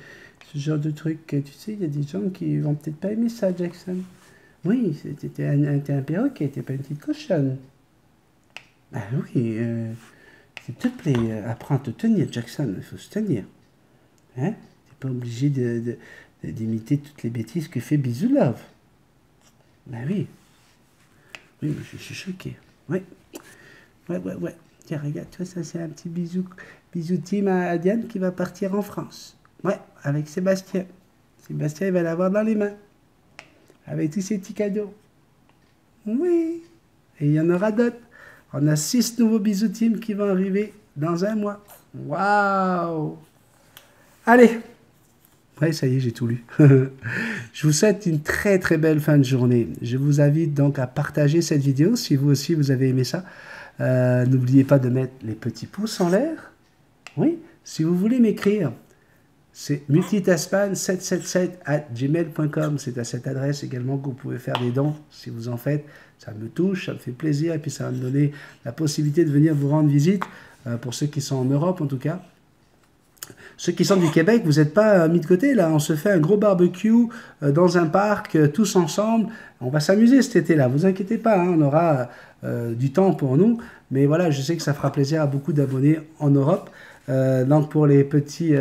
Speaker 1: ce genre de truc. Tu sais, il y a des gens qui vont peut-être pas aimer ça, Jackson. Oui, c'était un perroquet, t'es pas une petite cochonne. Ah oui, s'il te plaît, apprends à te tenir, Jackson, il faut se tenir. Hein? T'es pas obligé d'imiter toutes les bêtises que fait Bisoulove. Ben oui. Oui, je suis choqué. Oui. Ouais. Tiens, regarde, toi, ça, c'est un petit bisou team à Diane qui va partir en France. Ouais, avec Sébastien. Sébastien, il va l'avoir dans les mains. Avec tous ses petits cadeaux. Oui. Et il y en aura d'autres. On a 6 nouveaux bisous team qui vont arriver dans un mois. Waouh! Allez! Ouais, ça y est, j'ai tout lu. Je vous souhaite une très très belle fin de journée. Je vous invite donc à partager cette vidéo si vous aussi vous avez aimé ça. N'oubliez pas de mettre les petits pouces en l'air. Oui, si vous voulez m'écrire, C'est multitasman777@gmail.com. C'est à cette adresse également que vous pouvez faire des dons si vous en faites. Ça me touche, ça me fait plaisir et puis ça va me donner la possibilité de venir vous rendre visite, pour ceux qui sont en Europe en tout cas. Ceux qui sont du Québec, vous n'êtes pas mis de côté là. On se fait un gros barbecue dans un parc, tous ensemble. On va s'amuser cet été-là. Vous inquiétez pas, hein, on aura du temps pour nous. Mais voilà, je sais que ça fera plaisir à beaucoup d'abonnés en Europe. Donc pour les petits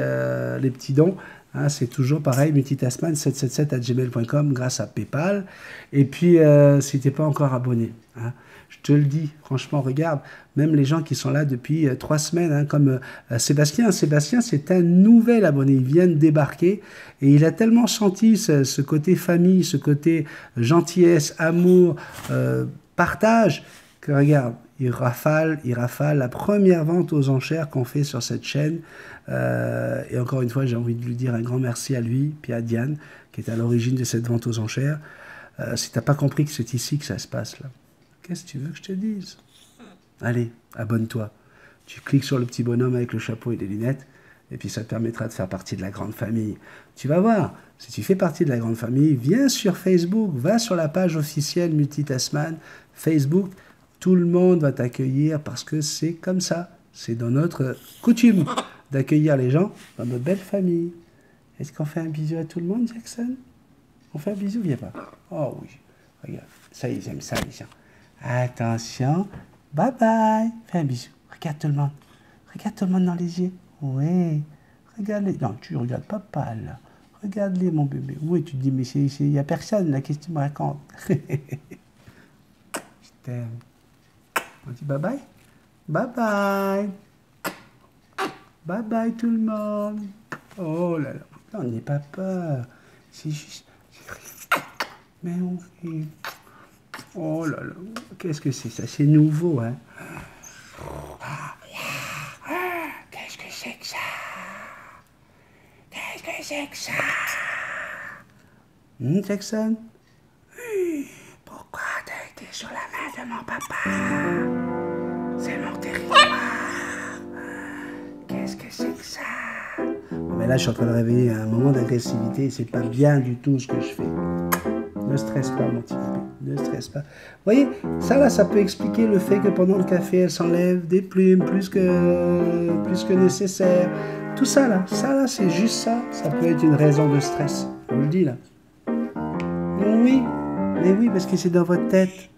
Speaker 1: dons, hein, c'est toujours pareil, multitasman777@gmail.com grâce à PayPal. Et puis si tu n'es pas encore abonné, hein, je te le dis, franchement, regarde, même les gens qui sont là depuis 3 semaines, hein, comme Sébastien. Sébastien, c'est un nouvel abonné, il vient de débarquer et il a tellement senti ce côté famille, ce côté gentillesse, amour, partage, que regarde, il rafale la première vente aux enchères qu'on fait sur cette chaîne. Et encore une fois, j'ai envie de lui dire un grand merci à lui, puis à Diane, qui est à l'origine de cette vente aux enchères. Si tu n'as pas compris que c'est ici que ça se passe, là, qu'est-ce que tu veux que je te dise? Allez, abonne-toi. Tu cliques sur le petit bonhomme avec le chapeau et les lunettes, et puis ça te permettra de faire partie de la grande famille. Tu vas voir, si tu fais partie de la grande famille, viens sur Facebook, va sur la page officielle Multitasman, Facebook, tout le monde va t'accueillir parce que c'est comme ça. C'est dans notre coutume d'accueillir les gens dans notre belle famille. Est-ce qu'on fait un bisou à tout le monde, Jackson? On fait un bisou, viens pas. Oh oui, regarde, ça ils aiment ça, les gens. Attention, bye bye. Fais un bisou. Regarde tout le monde. Regarde tout le monde dans les yeux. Oui. Regarde-les. Non, tu regardes papa là. Regarde-les, mon bébé. Oui, tu te dis, mais il n'y a personne là. Qu'est-ce que tu me racontes? Je t'aime. On dit bye bye. Bye bye. Bye bye tout le monde. Oh là là. Non, n'aie pas peur. C'est juste. Mais on fait. Oh là là, qu'est-ce que c'est ça? C'est nouveau, hein? Qu'est-ce que c'est que ça? Qu'est-ce que c'est que ça? Jackson? Pourquoi t'as été sur la main de mon papa? C'est mon territoire. Qu'est-ce que c'est que ça? Bon, mais là, je suis en train de réveiller un moment d'agressivité. C'est pas bien du tout ce que je fais. Ne stresse pas, mon petit bébé. Ne stresse pas. Vous voyez, ça là, ça peut expliquer le fait que pendant le café, elle s'enlève des plumes plus que nécessaire. Tout ça là, c'est juste ça. Ça peut être une raison de stress. Je vous le dis là. Oui, mais oui, parce que c'est dans votre tête.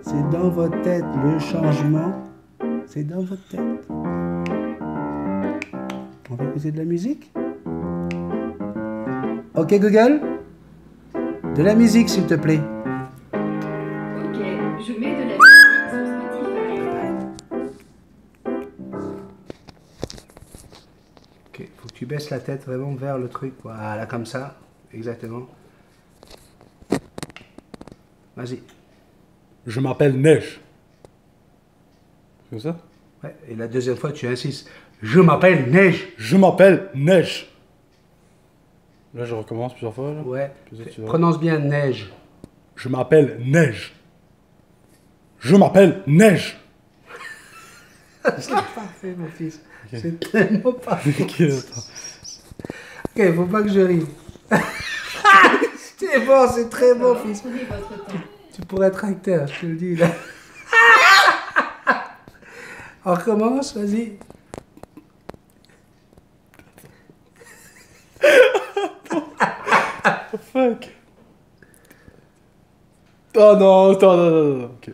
Speaker 1: C'est dans votre tête. Le changement, c'est dans votre tête. On va écouter de la musique? Ok, Google? De la musique, s'il te plaît.
Speaker 3: Ok, je mets de la musique sur Spotify.
Speaker 1: Ok, faut que tu baisses la tête vraiment vers le truc. Voilà, comme ça. Exactement. Vas-y.
Speaker 2: Je m'appelle Neige. C'est ça?
Speaker 1: Ouais, et la deuxième fois, tu insistes. Je m'appelle Neige.
Speaker 2: Je m'appelle Neige. Là, je recommence plusieurs fois. Là.
Speaker 1: Ouais.
Speaker 2: Tu
Speaker 1: Prononce bien Neige.
Speaker 2: Je m'appelle Neige. Je m'appelle Neige.
Speaker 1: C'est parfait, mon fils. Okay. C'est tellement parfait.
Speaker 2: Ok, attends.
Speaker 1: Ok, faut pas que je rie. C'est bon, c'est très bon, fils.
Speaker 3: Prenez votre temps.
Speaker 1: Tu pourrais être acteur, je te le dis là. On recommence, vas-y.
Speaker 2: Fuck. Oh non, attends, non. Ok.